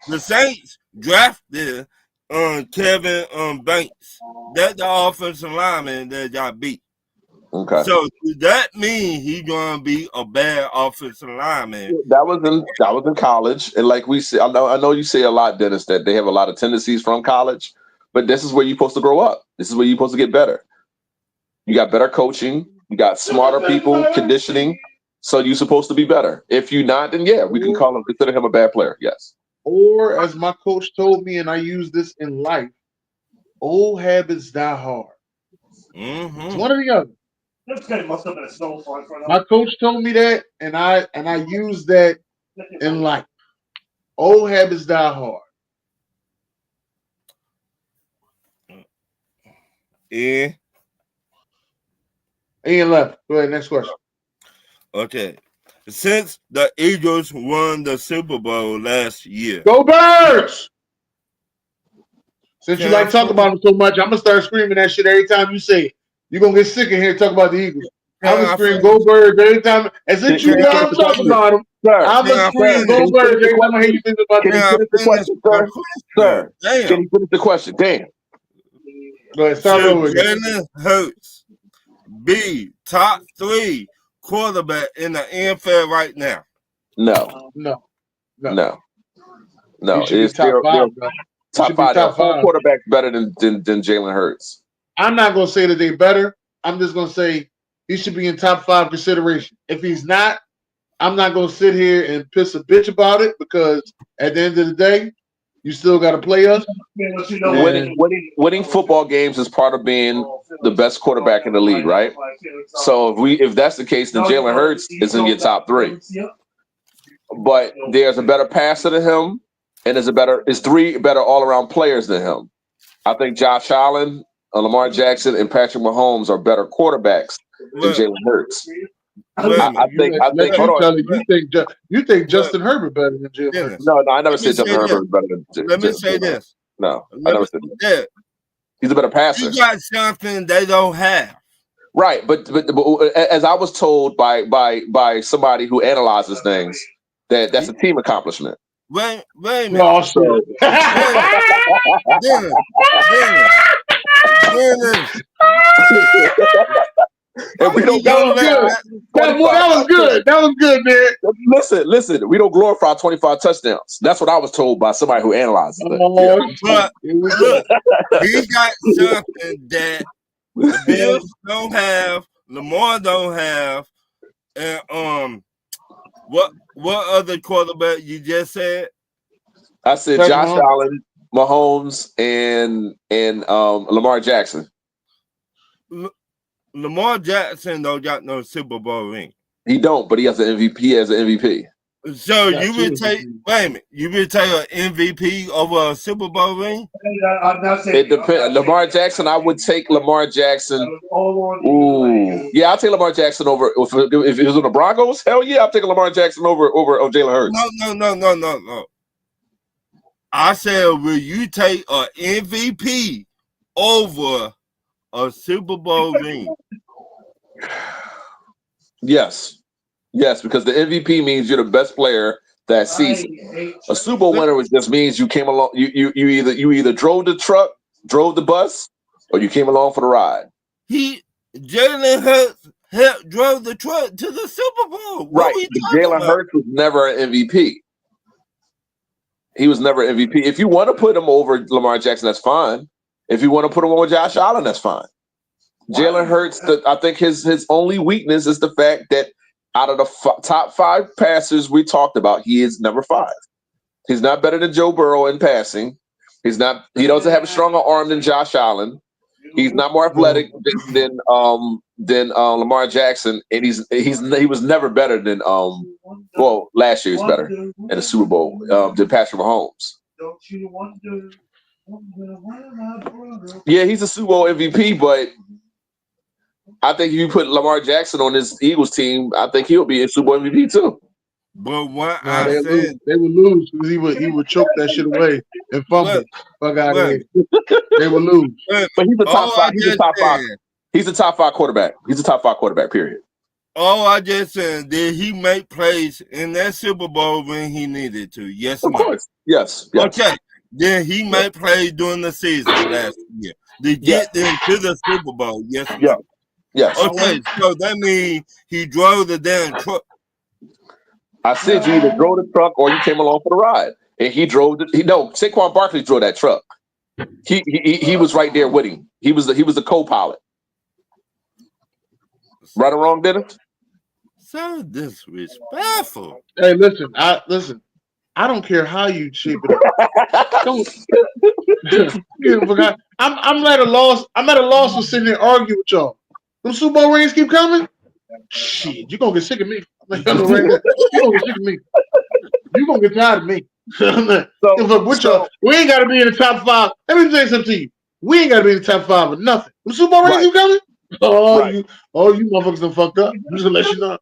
The Saints drafted Kevin Banks. That's the offensive lineman that got beat. Okay. So does that mean he's gonna be a bad offensive lineman? That was in college, and like we say, I know you say a lot, Dennis, that they have a lot of tendencies from college, but this is where you're supposed to grow up. This is where you're supposed to get better. You got better coaching, you got smarter people, conditioning, so you're supposed to be better. If you're not, then we can consider him a bad player. Yes. Or as my coach told me, and I use this in life, old habits die hard. Mm-hmm. It's one or the other. My coach told me that, and I use that in life. Old habits die hard. Ian left. Go ahead, next question. Okay. Since the Eagles won the Super Bowl last year. Go Birds! Since you like talking about them so much, I'm going to start screaming that shit every time you say it. You're going to get sick in here talking about the Eagles. I'm going to scream Go Birds every time. And since you know I'm talking about them, I'm going to scream Go Birds every time I hear you think about them. Can you finish the question, sir? Sir, can you finish the question? Damn. Go ahead, start over again. Jalen Hurts be top 3 quarterback in the NFL right now? No. It's top 5. Top 5. There are 4 quarterbacks better than Jalen Hurts. I'm not going to say that they're better. I'm just going to say he should be in top 5 consideration. If he's not, I'm not going to sit here and piss a bitch about it, because at the end of the day, you still got to play us. Winning football games is part of being the best quarterback in the league, right? So if that's the case, then Jalen Hurts is in your top 3. But there's a better passer than him, and there's 3 better all-around players than him. I think Josh Allen, Lamar Jackson, and Patrick Mahomes are better quarterbacks than Jalen Hurts. I think. Hold on. You think Justin Herbert better than Jalen Hurts? No, I never said Justin Herbert is better than. Let me say this. No, I never said that. He's a better passer. You got something they don't have. Right, but as I was told by somebody who analyzes things, that's a team accomplishment. Wait a minute. Oh, shit. And we don't that was good. That was good, man. Listen. We don't glorify 25 touchdowns. That's what I was told by somebody who analyzes it. But look, he got something that the Bills don't have, Lamar don't have, and what other quarterback you just said? I said Josh Allen, Mahomes, and Lamar Jackson. Lamar Jackson don't got no Super Bowl ring. He don't, but he has an MVP. He has an MVP. So you would take an MVP over a Super Bowl ring? It depends. Lamar Jackson, I would take Lamar Jackson. Ooh, yeah, I'll take Lamar Jackson over if it was on the Broncos. Hell yeah, I'll take Lamar Jackson over Jalen Hurts. No. I said, will you take an MVP over a Super Bowl ring? Yes, because the MVP means you're the best player that season. A Super Bowl winner just means you came along. You either drove the truck, drove the bus, or you came along for the ride. Jalen Hurts drove the truck to the Super Bowl. Right. Jalen Hurts was never an MVP. He was never an MVP. If you want to put him over Lamar Jackson, that's fine. If you want to put him over Josh Allen, that's fine. Jalen Hurts, I think his only weakness is the fact that out of the top 5 passers we talked about, he is number 5. He's not better than Joe Burrow in passing. He doesn't have a stronger arm than Josh Allen. He's not more athletic than Lamar Jackson, and he was never better than last year he was better in the Super Bowl than Patrick Mahomes. Yeah, he's a Super Bowl MVP, but I think if you put Lamar Jackson on this Eagles team, I think he'll be a Super Bowl MVP too. But what they would lose because he would choke that shit away and fumble. Fuck out of here. They would lose. But he's a top 5. He's a top 5. He's a top 5 quarterback. He's a top 5 quarterback. Period. Oh, I just said, did he make plays in that Super Bowl when he needed to? Yes, of course. Yes. Okay. Then he made plays during the season last year to get them to the Super Bowl. Yes. Yeah. Yes. Okay, so that means he drove the damn truck. I said you either drove the truck or you came along for the ride, and he drove. Saquon Barkley drove that truck. He was right there with him. He was the co-pilot. Right or wrong, Dennis? So disrespectful. Hey, listen. I don't care how you shape it up. I'm at a loss. I'm at a loss for sitting there arguing with y'all. Them Super Bowl rings keep coming. Shit, you gonna get sick of me. You gonna get sick of me. You gonna get tired of me. We ain't gotta be in the top 5. Let me say something to you. We ain't gotta be in the top 5 of nothing. Them Super Bowl rings keep coming. You motherfuckers done fucked up. I'm just gonna let you know.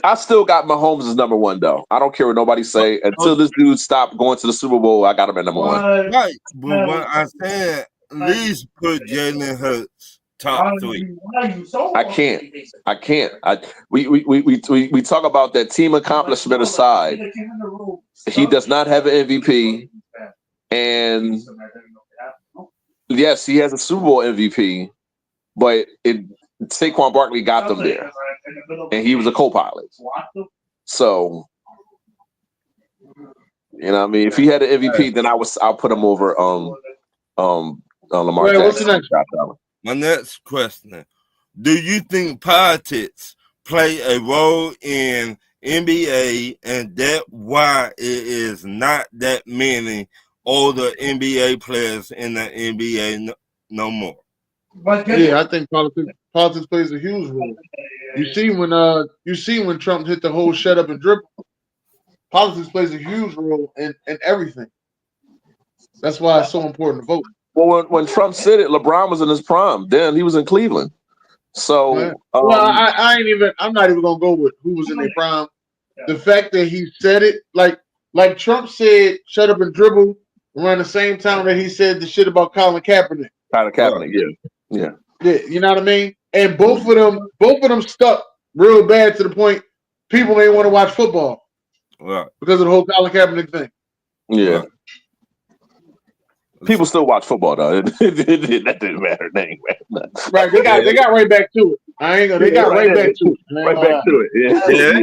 I still got Mahomes as number 1 though. I don't care what nobody say. Until this dude stopped going to the Super Bowl, I got him at number 1. Right, but what I said, at least put Jalen Hurts top 3. I can't. We talk about that team accomplishment aside. He does not have an MVP, and yes, he has a Super Bowl MVP, but Saquon Barkley got them there, and he was a co-pilot. So, you know what I mean? If he had an MVP, then I'll put him over Lamar Jackson. What's the next? My next question: do you think politics play a role in NBA, and that why it is not that many older NBA players in the NBA no more? Yeah, I think politics plays a huge role. You see when Trump hit the whole shut up and dribble. Politics plays a huge role in everything. That's why it's so important to vote. Well, when Trump said it, LeBron was in his prime. Then he was in Cleveland. So, I'm not even gonna go with who was in their prime. The fact that he said it, like Trump said, "Shut up and dribble," around the same time that he said the shit about Colin Kaepernick. Yeah. You know what I mean? And both of them stuck real bad to the point people may want to watch football, because of the whole Colin Kaepernick thing. Yeah. People still watch football though. That didn't matter. Right? They got right back to it. They got right back to it. Right back to it. Yeah.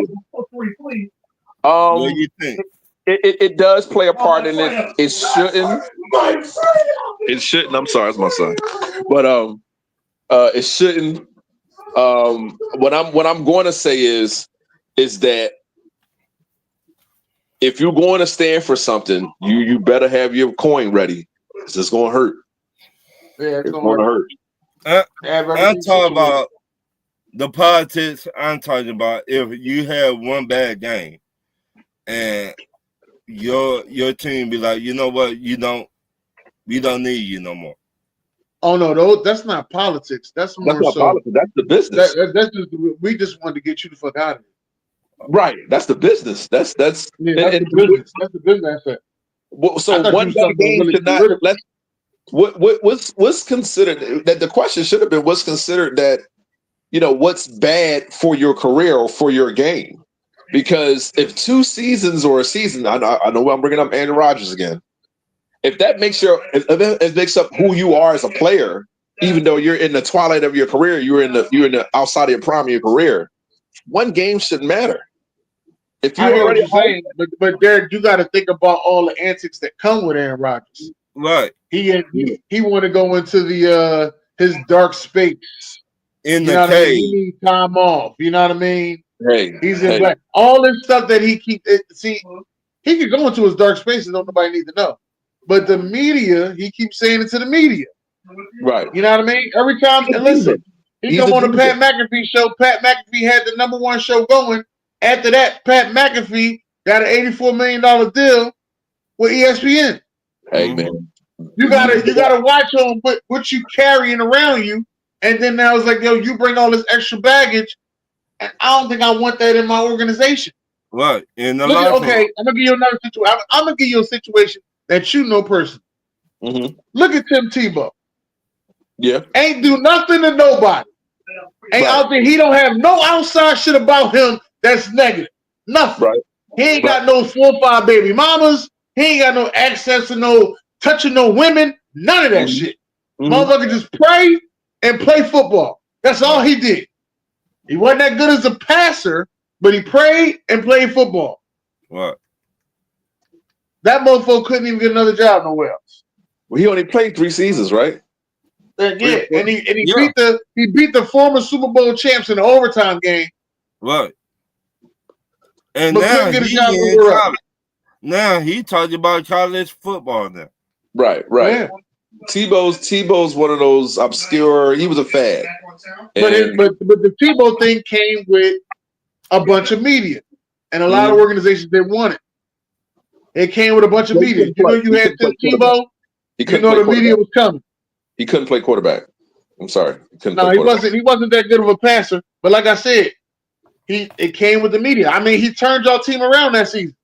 What do you think? It does play a part in it. It shouldn't. It shouldn't. I'm sorry, it's my son. But it shouldn't. What I'm going to say is that if you're going to stand for something, you better have your coin ready. It's just going to hurt. Yeah, it's going to hurt. I'm talking about the politics. I'm talking about if you have one bad game and your team be like, you know what, we don't need you no more. Oh no, that's not politics. That's more so. Politics. That's the business. We just wanted to get you the fuck out of here. Right. That's the business. That's the business. That's the business aspect. So one bad game should not. What's considered that the question should have been what's considered that, what's bad for your career or for your game. Because if 2 seasons or a season, I know I'm bringing up Aaron Rodgers again. If that makes it makes up who you are as a player, even though you're in the twilight of your career, you're in the outside of your prime of your career, one game shouldn't matter. If you already saying, but Derek, you got to think about all the antics that come with Aaron Rodgers. Right. He want to go into the his dark space in the cave. He needs time off. You know what I mean? Hey, he's in black. All this stuff that he keep see, he could go into his dark space and don't nobody need to know. But the media, he keeps saying it to the media. Right. You know what I mean? Every time, and listen, he come on the Pat McAfee show. Pat McAfee had the #1 show going. After that, Pat McAfee got an $84 million deal with ESPN. Hey man, you gotta watch on what you carrying around you, and then now it's like, yo, you bring all this extra baggage, and I don't think I want that in my organization. Right. I'm gonna give you another situation. I'm gonna give you a situation that you know personally. Mm-hmm. Look at Tim Tebow. Yeah. Ain't do nothing to nobody. Ain't out there. He don't have no outside shit about him that's negative. Nothing. Right. He ain't got no 4 or 5 baby mamas. He ain't got no access to no touching no women. None of that shit. Motherfucker just pray and play football. That's all he did. He wasn't that good as a passer, but he prayed and played football. What? That motherfucker couldn't even get another job nowhere else. Well, he only played 3 seasons, right? Yeah, and he beat the former Super Bowl champs in the overtime game. Right. And now he talking about college football now. Right. Yeah. Tebow's one of those obscure. He was a fad. But the Tebow thing came with a bunch of media and a lot of organizations that wanted. It came with a bunch of media. You know, you had Tebow. You know the media was coming. He couldn't play quarterback. I'm sorry. He wasn't that good of a passer. But like I said, it came with the media. I mean, he turned y'all team around that season.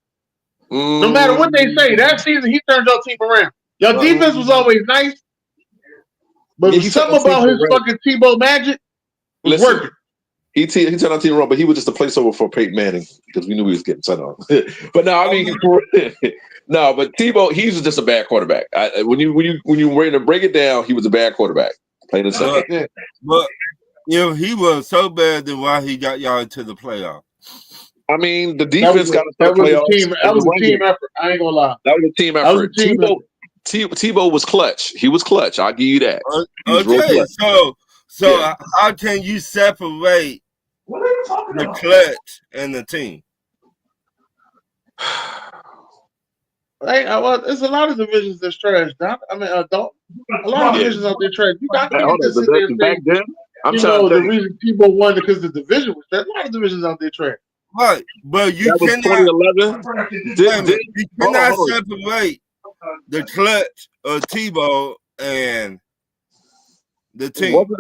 No matter what they say, that season he turned y'all team around. Y'all defense was always nice, but something about his fucking Tebow magic was working. He turned our team around, but he was just a placeholder for Peyton Manning because we knew he was getting sent on. But no, I mean, but Tebow, he was just a bad quarterback. When you were ready to break it down, he was a bad quarterback. Plain and simple. But he was so bad that why he got y'all into the playoff. I mean, the defense got us to the playoffs. That was a team effort. I ain't gonna lie. That was a team effort. Tebow was clutch. He was clutch. I'll give you that. Okay, so how can you separate the clutch and the team? There's a lot of divisions that's trash. I mean, a lot of divisions out there trash. You got to sit there and say, the reason Tebow won because the division was trash. A lot of divisions out there trash. Right, but you cannot. You cannot separate the clutch of Tebow and the team. Wasn't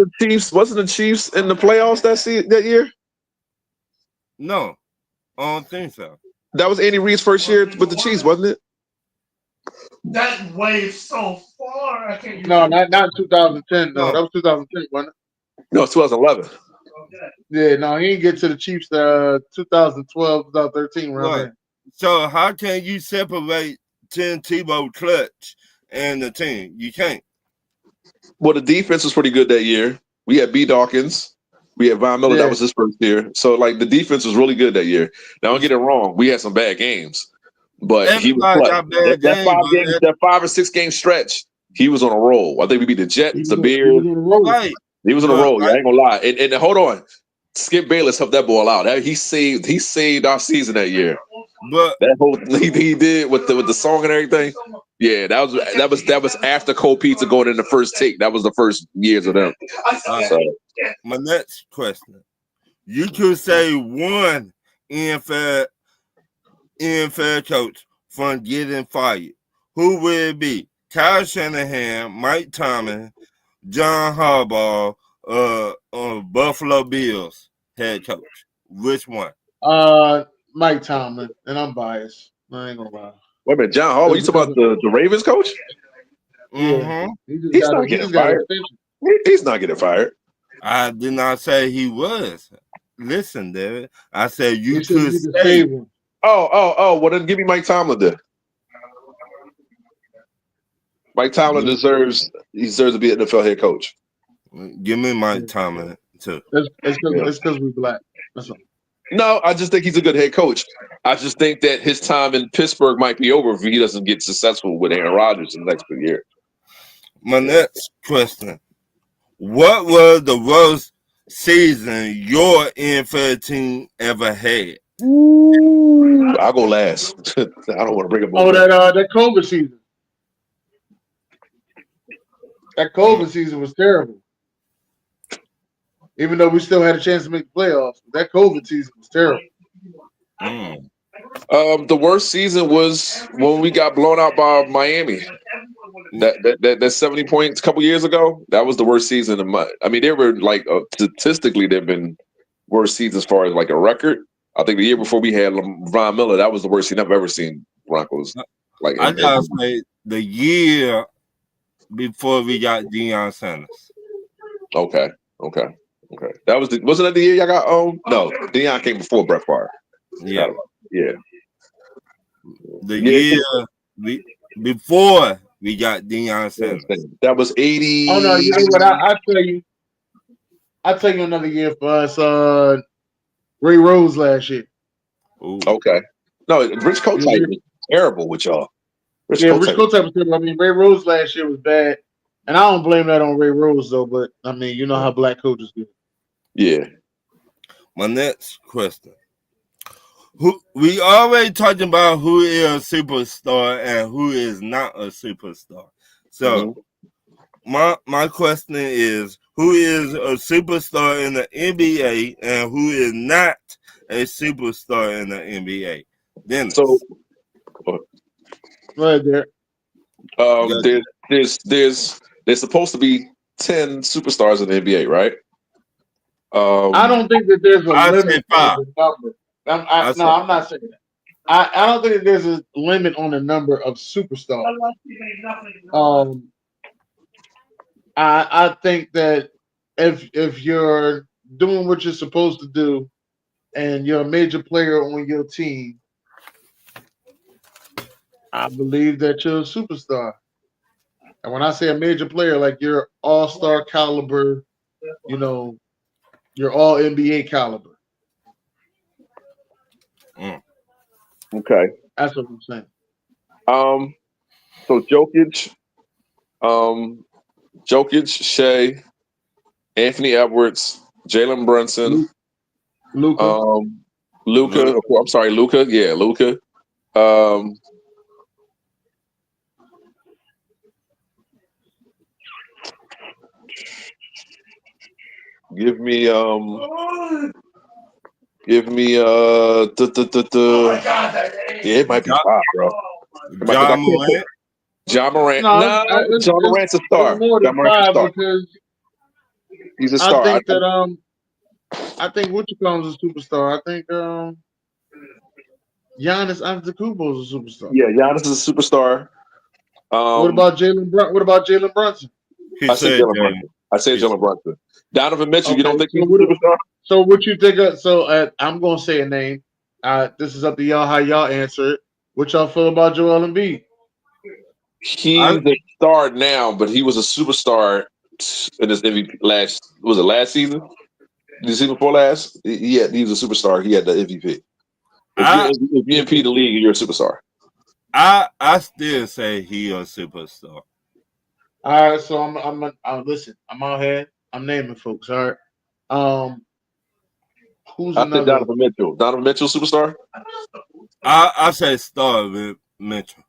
the Chiefs in the playoffs that year? No, I don't think so. That was Andy Reid's first year with the Chiefs, wasn't it? That wave so far. I can't. No, not 2010. No, No. that was 2010, wasn't it? No, it's 2011. Okay. Yeah, no, he didn't get to the Chiefs 2012, 2013 round Right. there. So how can you separate Tim Tebow clutch and the team? You can't. Well, the defense was pretty good that year. We had B. Dawkins. We had Von Miller. Yeah. That was his first year. So, like, the defense was really good that year. Now, don't get it wrong. We had some bad games. But he was Everybody clutch. got bad games. That 5 or 6 game stretch, he was on a roll. I think we beat the Jets, the Bears. He was on the road. Right. He was on a But, roll. Yeah, I ain't gonna lie. And hold on, Skip Bayless helped that ball out. He saved our season that year. But That whole he did with the song and everything. Yeah, that was after Cold Pizza going in the first take. That was the first years of them. So, my next question: you could say one NFL coach from getting fired. Who would it be? Kyle Shanahan, Mike Tomlin, John Harbaugh, Buffalo Bills head coach. Which one? Mike Tomlin, and I'm biased. I ain't gonna lie. wait a minute, John Harbaugh. You talking about the Ravens coach? Mm-hmm. He's not getting fired. He's not getting fired. I did not say he was. Listen, David. I said you You could should say. save him. Oh. Well, then give me Mike Tomlin then. Mike Tomlin deserves to be an NFL head coach. Give me Mike Tomlin too. It's because we're black. That's all. No, I just think he's a good head coach. I just think that his time in Pittsburgh might be over if he doesn't get successful with Aaron Rodgers in the next few years. My next question: what was the worst season your NFL team ever had? I'll go last. I don't want to bring up. That COVID season. That COVID season was terrible. Even though we still had a chance to make the playoffs, that COVID season was terrible. The worst season was when we got blown out by Miami. That 70 points a couple years ago. That was the worst season. I mean, they were like statistically, they've been worst seasons as far as like a record. I think the year before we had Von Miller, that was the worst season I've ever seen Broncos. Like I gotta say, the year before we got Deion Sanders. Okay. That was wasn't that the year y'all got no, Deion came before Brett Favre. Yeah. The Yeah. year before we got Deion Sanders. That was 80. Oh no, you know what? I'll tell you another year for us. Ray Rose last year. Ooh. Okay. No, Rich Kotite was terrible with y'all. Rich Kotite was terrible. I mean, Ray Rose last year was bad. And I don't blame that on Ray Rose though, but I mean, you know how black coaches do. Yeah. My next question. We already talked about who is a superstar and who is not a superstar. So my question is, who is a superstar in the NBA and who is not a superstar in the NBA? Dennis. So go ahead, Derek. There's supposed to be 10 superstars in the NBA, right? I don't think that there's a limit on the number. I'm not saying that. I don't think that there's a limit on the number of superstars. I think that if you're doing what you're supposed to do and you're a major player on your team, I believe that you're a superstar. And when I say a major player, like you're all-star caliber, you know, you're all NBA caliber. Okay. That's what I'm saying. So Jokic, Shea, Anthony Edwards, Jalen Brunson, Luka. I'm sorry, Luka. Yeah, Luka. Give me yeah, it might be 5, bro. John Morant. John Morant. No, No, John Morant's a it's star. more John than Morant's a 5 star. because He's a I star. think that I think what you call is a superstar. I think Giannis Antetokounmpo is a superstar. Yeah, Giannis is a superstar. What about Jalen Brunson? He I say said Jalen that. Brunson. I say Jalen Brunson. Donovan Mitchell. You don't Okay, think he's a superstar? so what you think of? So I'm gonna say a name. This is up to y'all how y'all answer it. What y'all feel about Joel Embiid? He's a star now, but he was a superstar in his MVP last season? The season before last? He was a superstar. He had the MVP. If you MVP the league, you're a superstar. I still say he a superstar. All right, so I'm listen. I'm out here. I'm naming folks. All right. Who's I said another? Donovan Mitchell. Donovan Mitchell, superstar? I say star with Mitchell.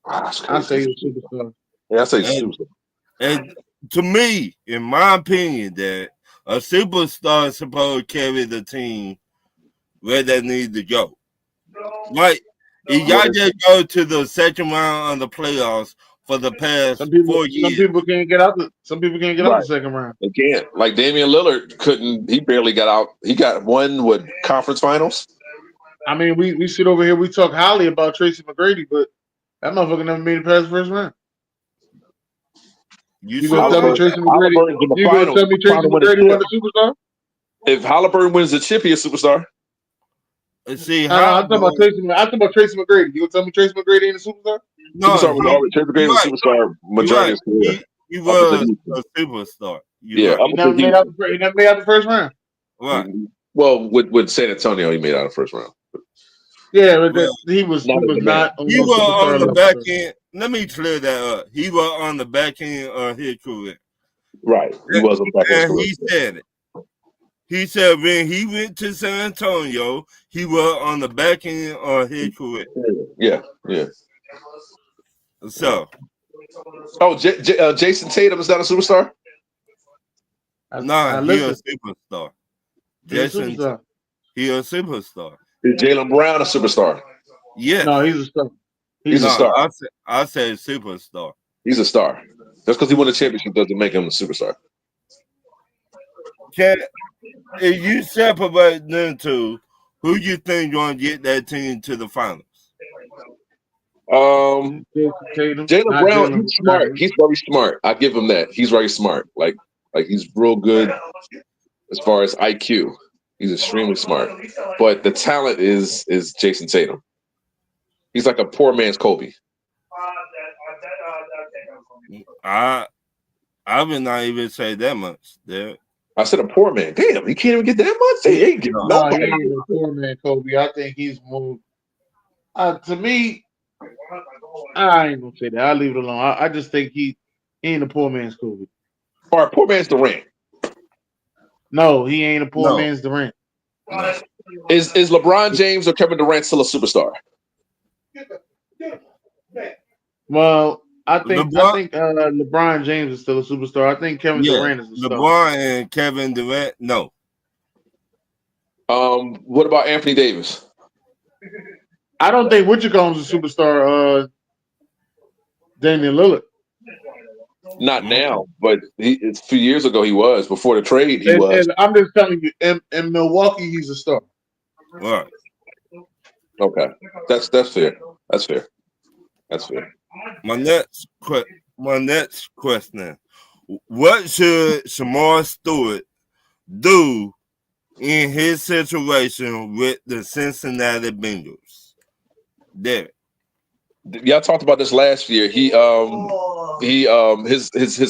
I say he's a superstar. Yeah, I say superstar. And to me, in my opinion, that a superstar is supposed to carry the team where they need to go. Like, y'all just go to the second round of the playoffs for the past 4 years. Some people can't get out the second round. They can't. Like Damian Lillard couldn't. He barely got out. He got one with conference finals. I mean, we sit over here. We talk highly about Tracy McGrady, but that motherfucker never made it past the first round. You gonna tell me Tracy McGrady? You gonna tell me Tracy McGrady wasn't a superstar? If Halliburton wins the chip, he's a superstar. See, I'm talking about Tracy McGrady. You gonna tell me Tracy McGrady ain't a superstar? No, Tracy McGrady was a superstar majority of his career. He was a superstar. Yeah, he never made out the first round. Right. Well, with San Antonio, he made out of the first round. Yeah, but he was not. He was on the back end. Let me clear that up. He was on the back end of his career. Right. He was on the back end. And he said it. He said when he went to San Antonio, he was on the back end of his career. Yeah. So. Oh, Jason Tatum is not a superstar? No, he a superstar. Jason, he a superstar. Is Jalen Brown a superstar? Yeah. No, he's a star. He's a star. I said superstar. He's a star. Just because he won a championship doesn't make him a superstar. If you separate them two, who you think going to get that team to the finals? Jalen Brown, he's smart. He's very smart. I give him that. He's very smart. Like he's real good as far as IQ. He's extremely smart. But the talent is Jason Tatum. He's like a poor man's Kobe. I would not even say that much there. I said a poor man. Damn, he can't even get that much. He ain't getting nobody. He ain't a poor man Kobe. I think he's more. To me, I ain't gonna say that. I'll leave it alone. I just think he ain't a poor man's Kobe. Or a poor man's Durant. No, he ain't a poor man's Durant. No. Is LeBron James or Kevin Durant still a superstar? Well, I think LeBron James is still a superstar. I think Kevin Durant is a star. LeBron and Kevin Durant, no. What about Anthony Davis? I don't think is a superstar. Damian Lillard. Not now, but a few years ago he was. Before the trade, he was. And I'm just telling you, in Milwaukee, he's a star. Right. Okay, that's fair. That's fair. That's fair. My next question: what should Shemar Stewart do in his situation with the Cincinnati Bengals? Derek. Y'all talked about this last year. His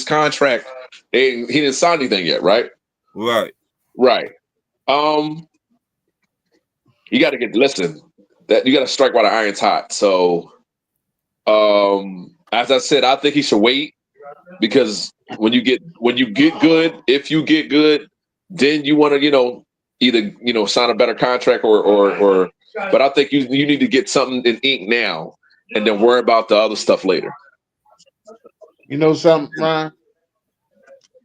contract, he didn't sign anything yet, right? Right. You got to you got to strike while the iron's hot. So, as I said, I think he should wait because when you get good, if you get good, then you want to, either sign a better contract or. But I think you need to get something in ink now. And then worry about the other stuff later. You know something, Ryan?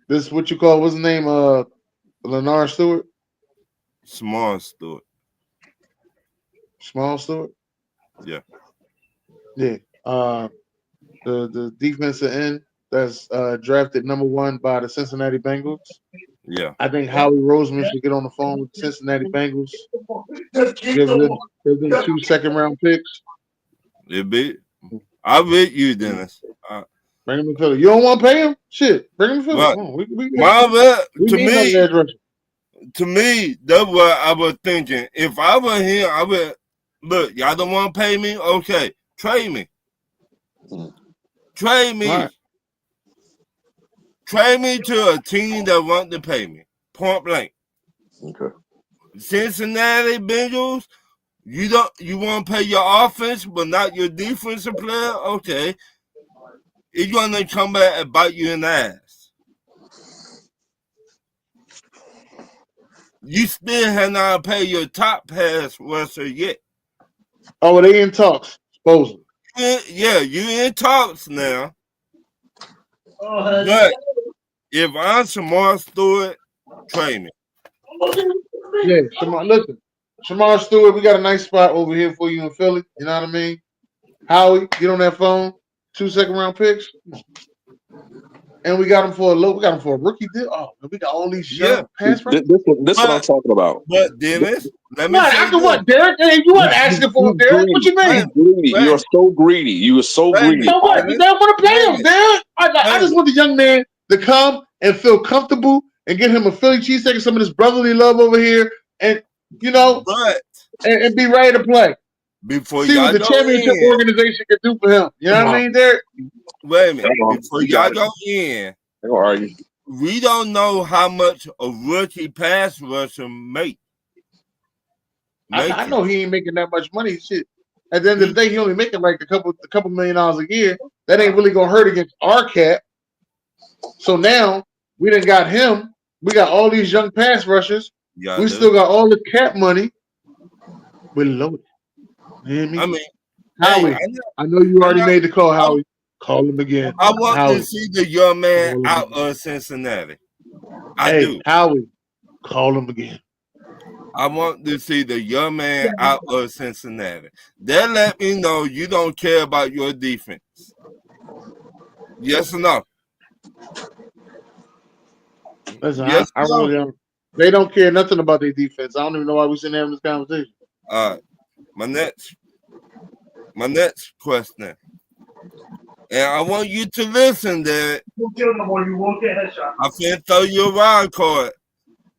This is what you call, what's his name? Lennar Stewart? Small Stewart. Small Stewart? Yeah. Yeah. the defensive end that's drafted number 1 by the Cincinnati Bengals. Yeah. I think Howie Roseman should get on the phone with the Cincinnati Bengals. Give them 2 second-round picks. It be. I'm with you, Dennis. Bring him to Philly. You don't want to pay him? Shit, bring him to Philly. What? Come on, we To need another me, edge rusher. to me, that's what I was thinking. If I were him, I would look. Y'all don't want to pay me? Okay, trade me. Trade me. Right. Trade me to a team that want to pay me. Point blank. Okay. Cincinnati Bengals. You want to pay your offense, but not your defensive player? Okay. It's going to come back and bite you in the ass. You still have not paid your top pass rusher yet. Oh, they in talks, supposedly. Yeah, you in talks now. Oh, But if I'm Shemar Stewart, trade me. Yeah, Shemar, listen. Shemar Stewart, we got a nice spot over here for you in Philly. You know what I mean? Howie, get on that phone. 2 second-round picks. And we got him for a rookie deal. Oh, we got all these young pass rushers. This what I'm talking about. But Dennis, let me What? say After this. what, Derek? Hey, you weren't asking for him, Derek. What you mean? Greedy. You are so greedy. You are so greedy. So what? You don't want to pay him, Derek. I just want the young man to come and feel comfortable and get him a Philly cheesesteak and some of this brotherly love over here, and and be ready to play. Before See y'all what the go championship in, organization can do for him. You know what I mean, Derek? wait a minute. Come on, Before you y'all got go in, They gonna argue. we don't know how much a rookie pass rusher make. I know he ain't making that much money. Shit. At the end of the day, he only making like a couple $1 million a year. That ain't really gonna hurt against our cap. So now we done got him. We got all these young pass rushers. We still got all the cap money. We're loaded. You hear me? I mean, Howie, hey, I know you already made the call, Howie. Call him again. I want Howie. to see the young man Call him out again. of Cincinnati. I do. Howie, call him again. I want to see the young man out of Cincinnati. That let me know you don't care about your defense. Yes or no? Listen, Yes I or no? really don't. They don't care nothing about their defense. I don't even know why we're sitting having this conversation. My next question, and I want you to listen. That You won't kill no more. You won't get headshot. I finna throw you a wild card.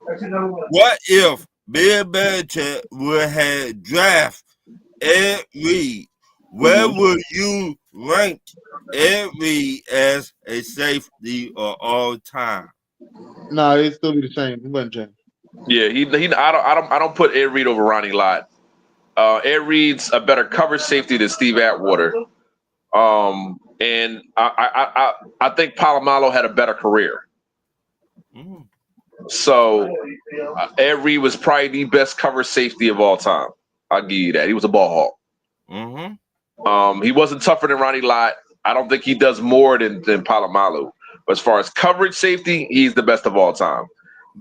That's another one. What if Bill Belichick would have draft Ed Reed? Where would you rank Ed Reed as a safety of all time? Nah, it still be the same. It wasn't change. Yeah, I don't put Ed Reed over Ronnie Lott. Ed Reed's a better cover safety than Steve Atwater. And I think Palomalo had a better career. So Ed Reed was probably the best cover safety of all time. I'll give you that. He was a ball hawk. He wasn't tougher than Ronnie Lott. I don't think he does more than Palomalo. But as far as coverage safety, he's the best of all time.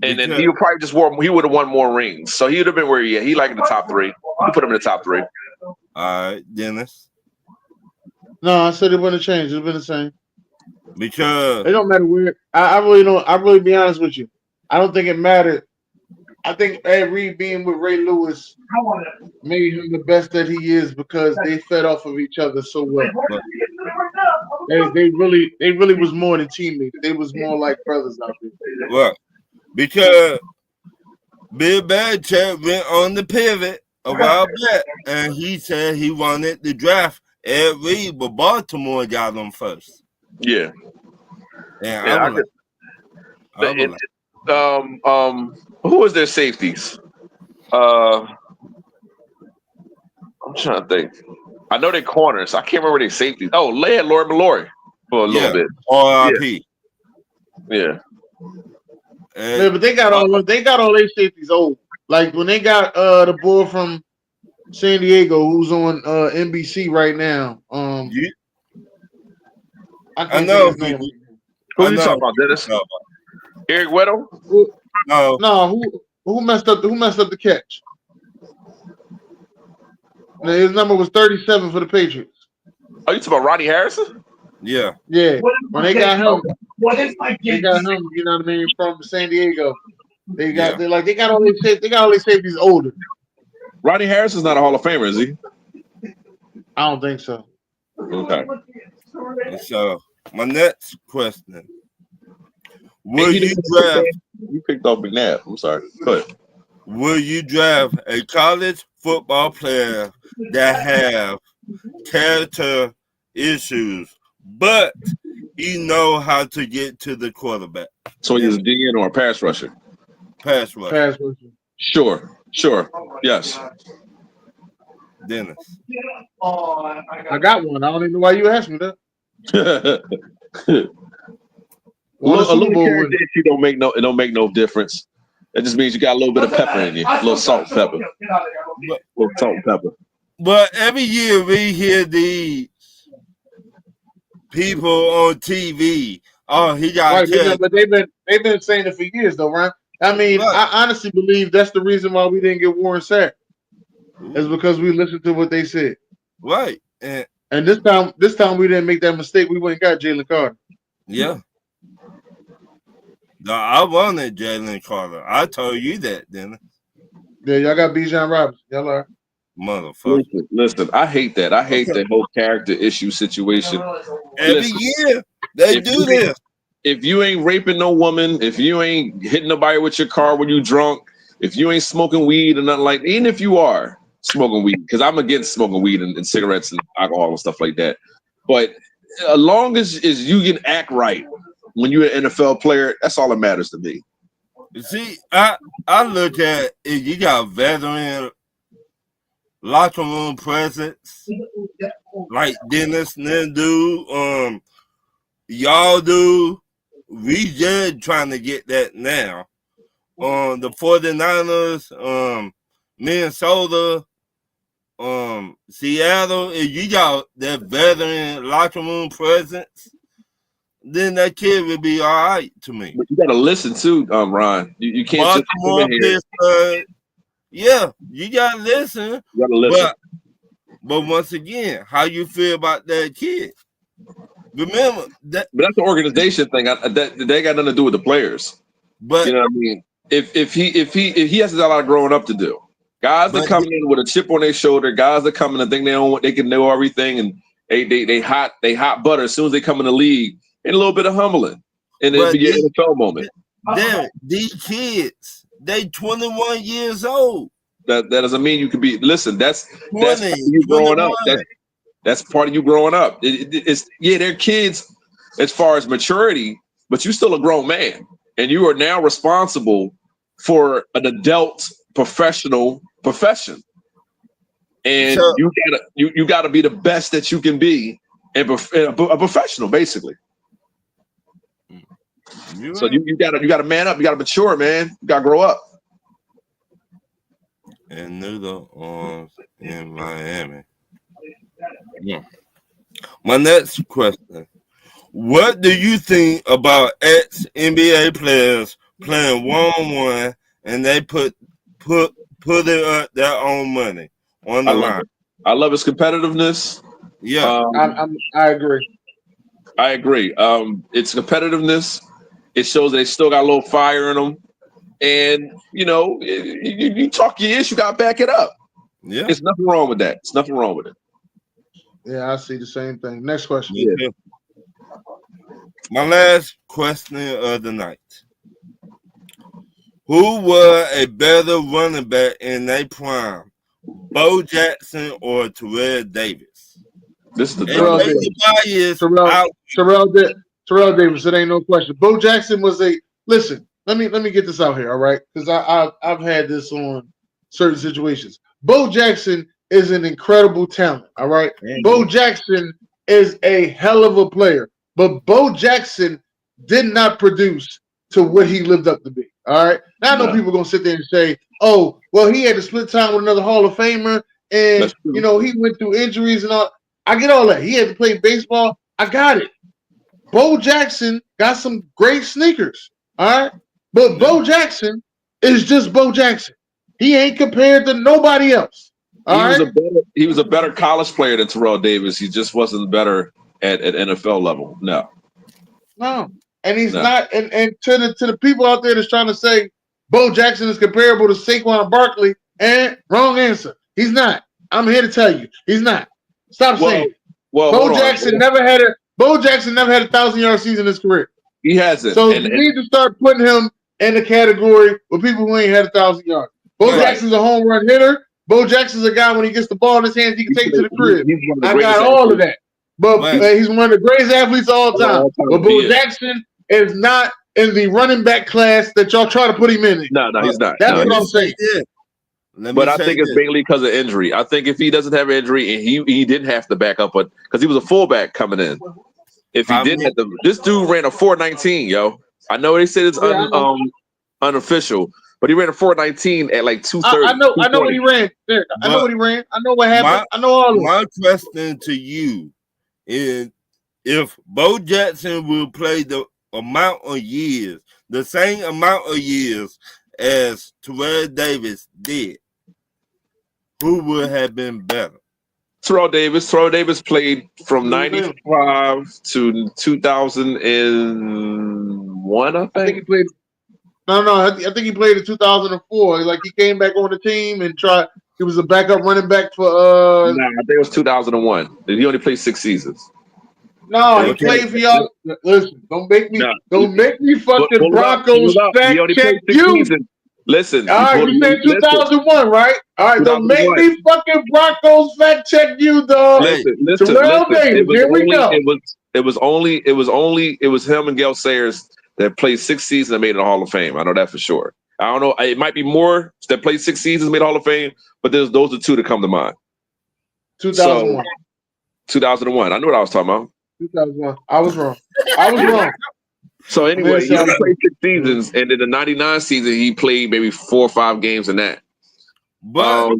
And then he would probably he would have won more rings. So he would have been where he like in the top 3. You put him in the top 3. All right, Dennis. No, I said it wouldn't change. It's been the same. Because it don't matter where. I really don't. I really be honest with you. I don't think it mattered. I think Ed Reed being with Ray Lewis made him the best that he is because they fed off of each other so well. They really was more than teammates. They was more like brothers out there. Well, because Bill Belichick went on the pivot a while back, and he said he wanted to draft Ed Reed, but Baltimore got him first. Yeah. And who was their safeties? I'm trying to think. I know they corners. I can't remember their safeties. Oh, they had Lord Mallory for a little bit. R.I.P. Yeah. Yeah, but they got all their safeties old. Like when they got the boy from San Diego who's on NBC right now. I know his name. Who are you talking about, Dennis? No. Eric Weddle? No. Who messed up? Who messed up the catch? Now, his number was 37 for the Patriots. Oh, you talking about Rodney Harrison? Yeah. Yeah, What is when my they got game? him, What is my they game? got him. You know what I mean? From San Diego, they got Yeah. they got all these safeties. They got all these safeties older. Rodney Harrison's not a Hall of Famer, is he? I don't think so. Okay. And so my next question: Ain't Will he the you one that draft? you picked off McNabb? I'm sorry. Go ahead. Will you draft a college football player that have character issues, but he know how to get to the quarterback? So he's a DN or a pass rusher? Pass rush. Pass rusher. Sure. Yes. Dennis. I got one. I don't even know why you asked me that. a Won a Super little Bowl character win. issue don't make no difference. It just means you got a little bit of pepper in you, a little salt and pepper, a little salt and pepper. But every year we hear these people on TV. Oh, he got Right, character. but they've been saying it for years, though, right? I mean, Right. I honestly believe that's the reason why we didn't get Warren sacked. Is because we listened to what they said. Right. And this time we didn't make that mistake. We went and got Jalen Carter. Yeah. No, I wanted Jalen Carter. I told you that, Dennis. Yeah, y'all got Bijan Robinson. Y'all are. Motherfucker. Listen, I hate that. I hate that whole character issue situation. Every year they do this. If you ain't raping no woman, if you ain't hitting nobody with your car when you drunk, if you ain't smoking weed or nothing like that, even if you are smoking weed, because I'm against smoking weed and cigarettes and alcohol and stuff like that. But as long as you can act right when you're an NFL player, that's all that matters to me. See, I look at if you got veteran locker room presence like Dennis and do, y'all do. We just trying to get that now. The 49ers, Minnesota, Seattle, if you got that veteran locker room presence, then that kid would be all right to me. But you got to listen too, Ron. You can't just come in here. Pittsburgh, yeah, you got to listen. You got to listen. But once again, how you feel about that kid? Remember that. But that's the organization thing. They got nothing to do with the players. But you know what I mean? If he has a lot of growing up to do. Guys that come in with a chip on their shoulder, guys that come in and think they can know everything, and they hot butter as soon as they come in the league, and a little bit of humbling, and it'll be an NFL moment. These kids, they 21 years old. That doesn't mean you could be. Listen, that's part of you growing up. That's part of you growing up. They're kids as far as maturity, but you're still a grown man, and you are now responsible for an adult professional profession, and so, you gotta be the best that you can be, and a professional, basically. So you gotta man up. You gotta mature, man. You gotta grow up. And Noodle on in Miami. Yeah. My next question: what do you think about ex-NBA players playing one-on-one and they put it their own money on the line? I love his competitiveness. Yeah, I agree. I agree. It's competitiveness. It shows they still got a little fire in them. And, you talk your ish, you got to back it up. Yeah. There's nothing wrong with that. There's nothing wrong with it. Yeah, I see the same thing. Next question. Yeah. My last question of the night. Who was a better running back in their prime, Bo Jackson or Terrell Davis? This is the Terrell Davis. It ain't no question. Bo Jackson was listen. Let me get this out here, all right? Because I've had this on certain situations. Bo Jackson is an incredible talent, all right? Bo Jackson is a hell of a player, but Bo Jackson did not produce to what he lived up to be, all right? Now I know people are going to sit there and say, oh, well, he had to split time with another Hall of Famer, and, he went through injuries and all. I get all that. He had to play baseball. I got it. Bo Jackson got some great sneakers, all right? But Bo Jackson is just Bo Jackson. He ain't compared to nobody else. He was a better college player than Terrell Davis. He just wasn't better at NFL level. No. And he's No. not. And to the people out there that's trying to say Bo Jackson is comparable to Saquon Barkley, and wrong answer. He's not. I'm here to tell you, he's not. Stop saying. Bo Jackson never had a 1,000-yard season in his career. He hasn't. So you need to start putting him in the category with people who ain't had 1,000 yards. Bo Jackson's a home run hitter. Bo Jackson's a guy when he gets the ball in his hands, he can take it to the crib. I got all of that. But he's one of the greatest athletes of all time. But Bo Jackson is not in the running back class that y'all try to put him in. No, he's not. That's what I'm saying. But I think it's mainly because of injury. I think if he doesn't have an injury and he didn't have to back up, but because he was a fullback coming in, if he didn't have to, this dude ran a 4.19, yo. I know they said it's unofficial, but he ran a 4.19 at like 2:30. I know what he ran. I know what he ran. I know what happened. I know all of it. My question to you is, if Bo Jackson will play the amount of years, the same amount of years as Terrell Davis did, who would have been better? Terrell Davis. Terrell Davis played from 95 to 2001, I think. He played. I think he played in 2004. Like he came back on the team and tried. He was a backup running back for. I think it was 2001. He only played 6 seasons. No, he played for y'all. Listen, don't make me fucking Broncos fact check you. Listen. All right, you said 2001, right? All right, don't make me fucking Broncos fact check you, dog. Listen. Davis, here we go. It was him and Gale Sayers that played 6 seasons and made it in the Hall of Fame. I know that for sure. I don't know. It might be more that played 6 seasons, made the Hall of Fame, but those are 2 that come to mind. 2001. 2001. I knew what I was talking about. 2001. I was wrong. So anyway, he only played 6 seasons, and in the 99 season, he played maybe 4 or 5 games in that. But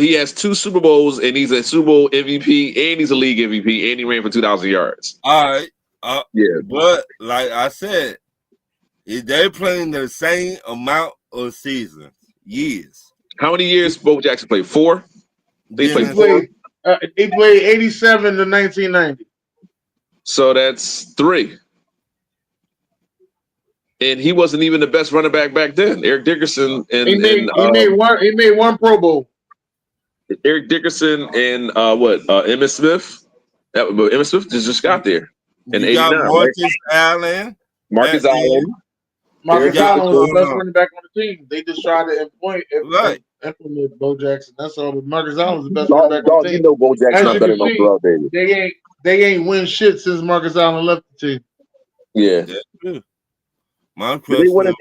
he has 2 Super Bowls, and he's a Super Bowl MVP, and he's a league MVP, and he ran for 2,000 yards. All right. Yeah. But like I said, if they're playing the same amount of seasons, years. How many years Bo Jackson played? 4? He played 87 to 1990. So that's 3. And he wasn't even the best running back then. Eric Dickerson he made one Pro Bowl. Eric Dickerson and Emmitt Smith. Emmitt Smith just got there in '89. Marcus Allen. Marcus Allen was the best running back on the team. They just tried to implement Bo Jackson. That's all. But Marcus Allen was the best running back on the team. You know Bo Jackson not better than Terrell Davis. They ain't win shit since Marcus Allen left the team. Yeah. Did they win a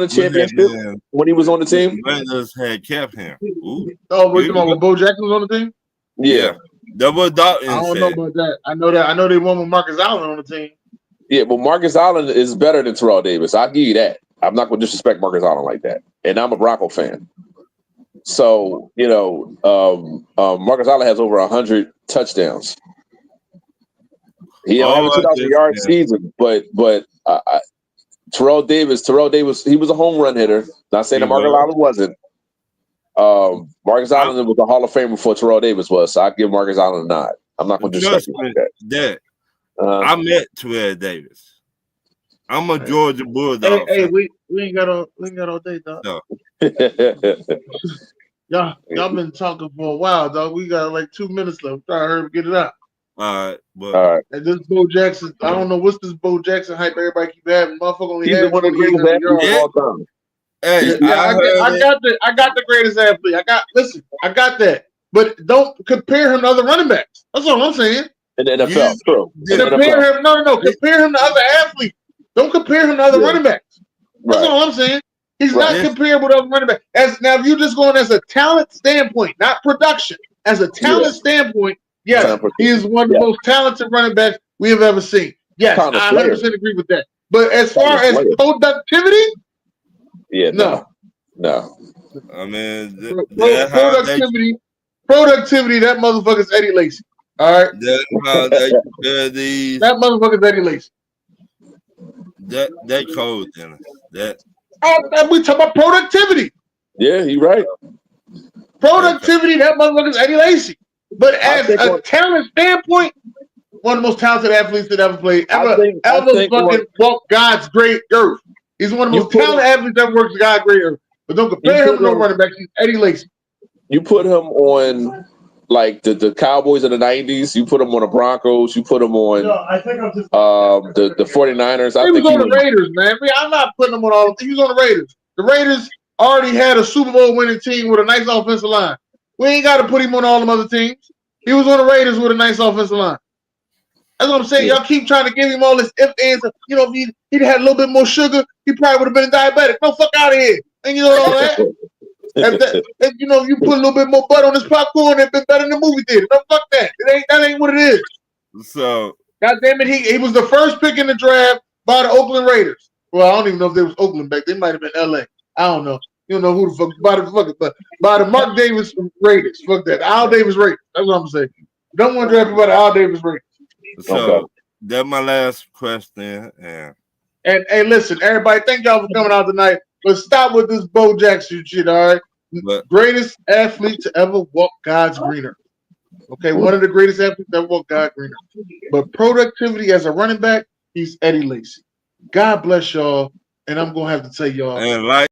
championship? When he was on the team? Raiders had kept him. Ooh. Oh, we're talking about Bo Jackson was on the team? Yeah. That was Dalton. I don't know about that. I know they won with Marcus Allen on the team. Yeah, but Marcus Allen is better than Terrell Davis. I'll give you that. I'm not going to disrespect Marcus Allen like that. And I'm a Bronco fan. So, Marcus Allen has over 100 touchdowns. He had a 2,000-yard season, but Terrell Davis, he was a home run hitter. Not saying that Marcus Allen wasn't. Marcus Allen was a Hall of Famer before Terrell Davis was, so I give Marcus Allen a nod. I'm not going to disrespect him like that. I met Terrell Davis. I'm a Georgia Bulldog. Hey, we ain't got all day, dog. No. Y'all been talking for a while, dog. We got like 2 minutes left. Try to hurry get it out. All right. And this Bo Jackson, I don't know what's this Bo Jackson hype everybody keep having. Motherfucker only had one of the greatest athletes of all time. Hey, I got the greatest athlete. I got that. But don't compare him to other running backs. That's all I'm saying. In the NFL, true. Compare him to other athletes. Don't compare him to other running backs. That's all I'm saying. He's not comparable to other running backs. Now, if you're just going as a talent standpoint, not production, as a talent standpoint, yes, he is one of the most talented running backs we have ever seen. Yes, I 100% agree with that. But as far as productivity, no. I mean, productivity, that motherfucker's Eddie Lacy. All right? That motherfucker's Eddie Lacy. That cold, Dennis. We talk about productivity. Yeah, you're right. Productivity, that motherfucker's Eddie Lacy. But as a talent standpoint, One of the most talented athletes that ever played. I think fucking walk God's great earth. He's one of the most talented athletes that works God's great earth. But don't compare him to no running back. He's Eddie Lacy. You put him on like the Cowboys in the 90s. You put him on the Broncos. You put him on I think I'm just the 49ers. He was on the Raiders, man. I'm not putting him on all. He was on the Raiders. The Raiders already had a Super Bowl winning team with a nice offensive line. We ain't got to put him on all them other teams. He was on the Raiders with a nice offensive line. That's what I'm saying. Y'all keep trying to give him all this if ands. You know, if he'd had a little bit more sugar, he probably would have been a diabetic. No, fuck out of here. And you know all that. if you know, you put a little bit more butter on this popcorn, it'd been better than the movie theater. No, fuck that. That ain't what it is. So, God damn it, he was the first pick in the draft by the Oakland Raiders. Well, I don't even know if they was Oakland back. They might have been LA. I don't know. You don't know who the fuck by the Mark Davis Raiders. Fuck that. Al Davis Raiders. That's what I'm saying. Don't want to draft by the Al Davis Raiders. So that's my last question. Yeah. And hey, listen, everybody, thank y'all for coming out tonight. But stop with this Bo Jackson shit, all right? Greatest athlete to ever walk God's green earth. Okay, one of the greatest athletes to ever walk God's green earth. But productivity as a running back, he's Eddie Lacy. God bless y'all, and I'm gonna have to tell y'all. And like